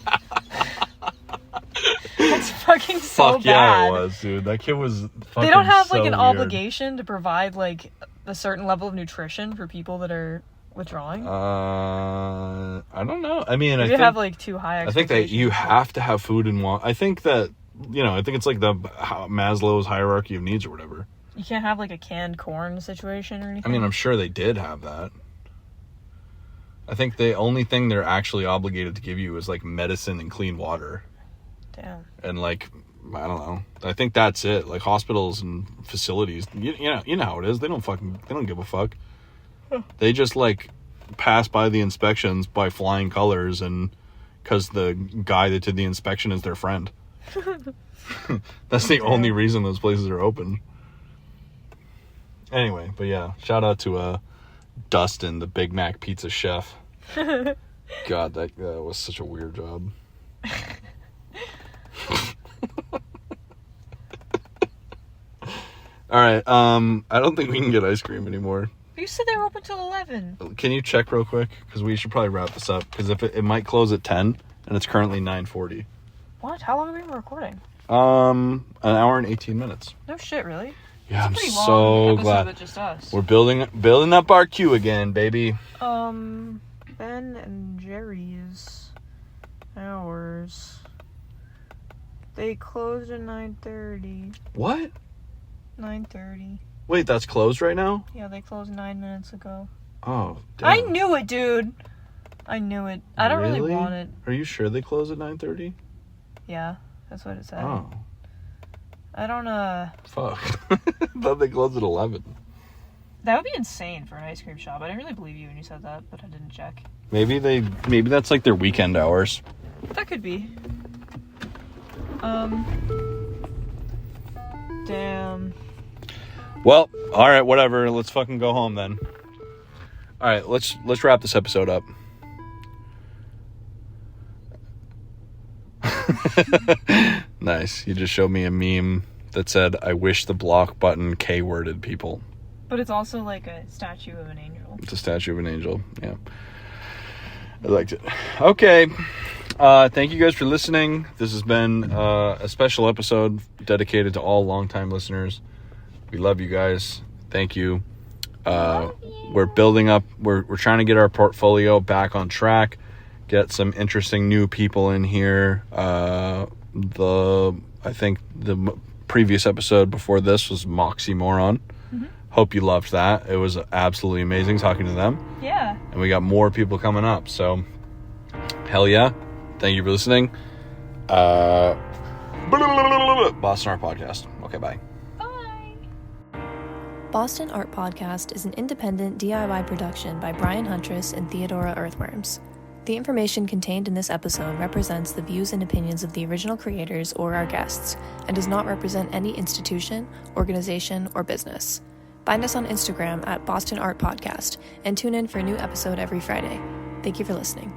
That's fucking so
Fuck
bad.
Yeah, it was, dude. That kid was fucking
They don't have like an
weird.
obligation to provide like a certain level of nutrition for people that are withdrawing?
I don't know. I mean,
I think have like too high
expectations. I think that you have to have food and want. I think that, I think it's like the Maslow's hierarchy of needs or whatever.
You can't have like a canned corn situation or anything?
I mean, I'm sure they did have that. I think the only thing they're actually obligated to give you is like medicine and clean water.
Damn.
And like, I don't know. I think that's it. Like hospitals and facilities, you know how it is. They don't give a fuck. They just like pass by the inspections by flying colors, and because the guy that did the inspection is their friend. That's the only reason those places are open. Anyway, but yeah, shout out to Dustin, the Big Mac pizza chef. God, that was such a weird job. All right, I don't think we can get ice cream anymore.
You said they were open till 11.
Can you check real quick? Because we should probably wrap this up. Because if it might close at 10, and it's currently 9:40.
What? How long have we been recording?
An hour and 18 minutes.
No shit, really?
Yeah, I'm
pretty
so
long
glad.
With just us.
We're building up our queue again, baby.
Ben and Jerry's hours. They closed at 9:30.
What?
9:30.
Wait, that's closed right now?
Yeah, they closed 9 minutes ago.
Oh, damn.
I knew it, dude. I knew it. I don't really want it.
Are you sure they close at 9:30?
Yeah, that's what it said.
Oh.
I don't,
Fuck. I thought they closed at 11.
That would be insane for an ice cream shop. I didn't really believe you when you said that, but I didn't check.
Maybe that's like their weekend hours.
That could be. Damn.
Well, all right, whatever. Let's fucking go home then. All right, let's wrap this episode up. Nice. You just showed me a meme that said, "I wish the block button K-worded people."
But it's also like a statue of an angel.
It's a statue of an angel. Yeah. I liked it. Okay. Thank you guys for listening. This has been a special episode dedicated to all longtime listeners. We love you guys. Thank you. We're building up. We're trying to get our portfolio back on track. Get some interesting new people in here. I think the previous episode before this was Moxie-moron.
Mm-hmm.
Hope you loved that. It was absolutely amazing talking to them.
Yeah.
And we got more people coming up. So, hell yeah. Thank you for listening. Boston Art Podcast. Okay, bye.
Boston Art Podcast is an independent DIY production by Brian Huntress and Theodora Earthworms. The information contained in this episode represents the views and opinions of the original creators or our guests, and does not represent any institution, organization, or business. Find us on Instagram at Boston Art Podcast, and tune in for a new episode every Friday. Thank you for listening.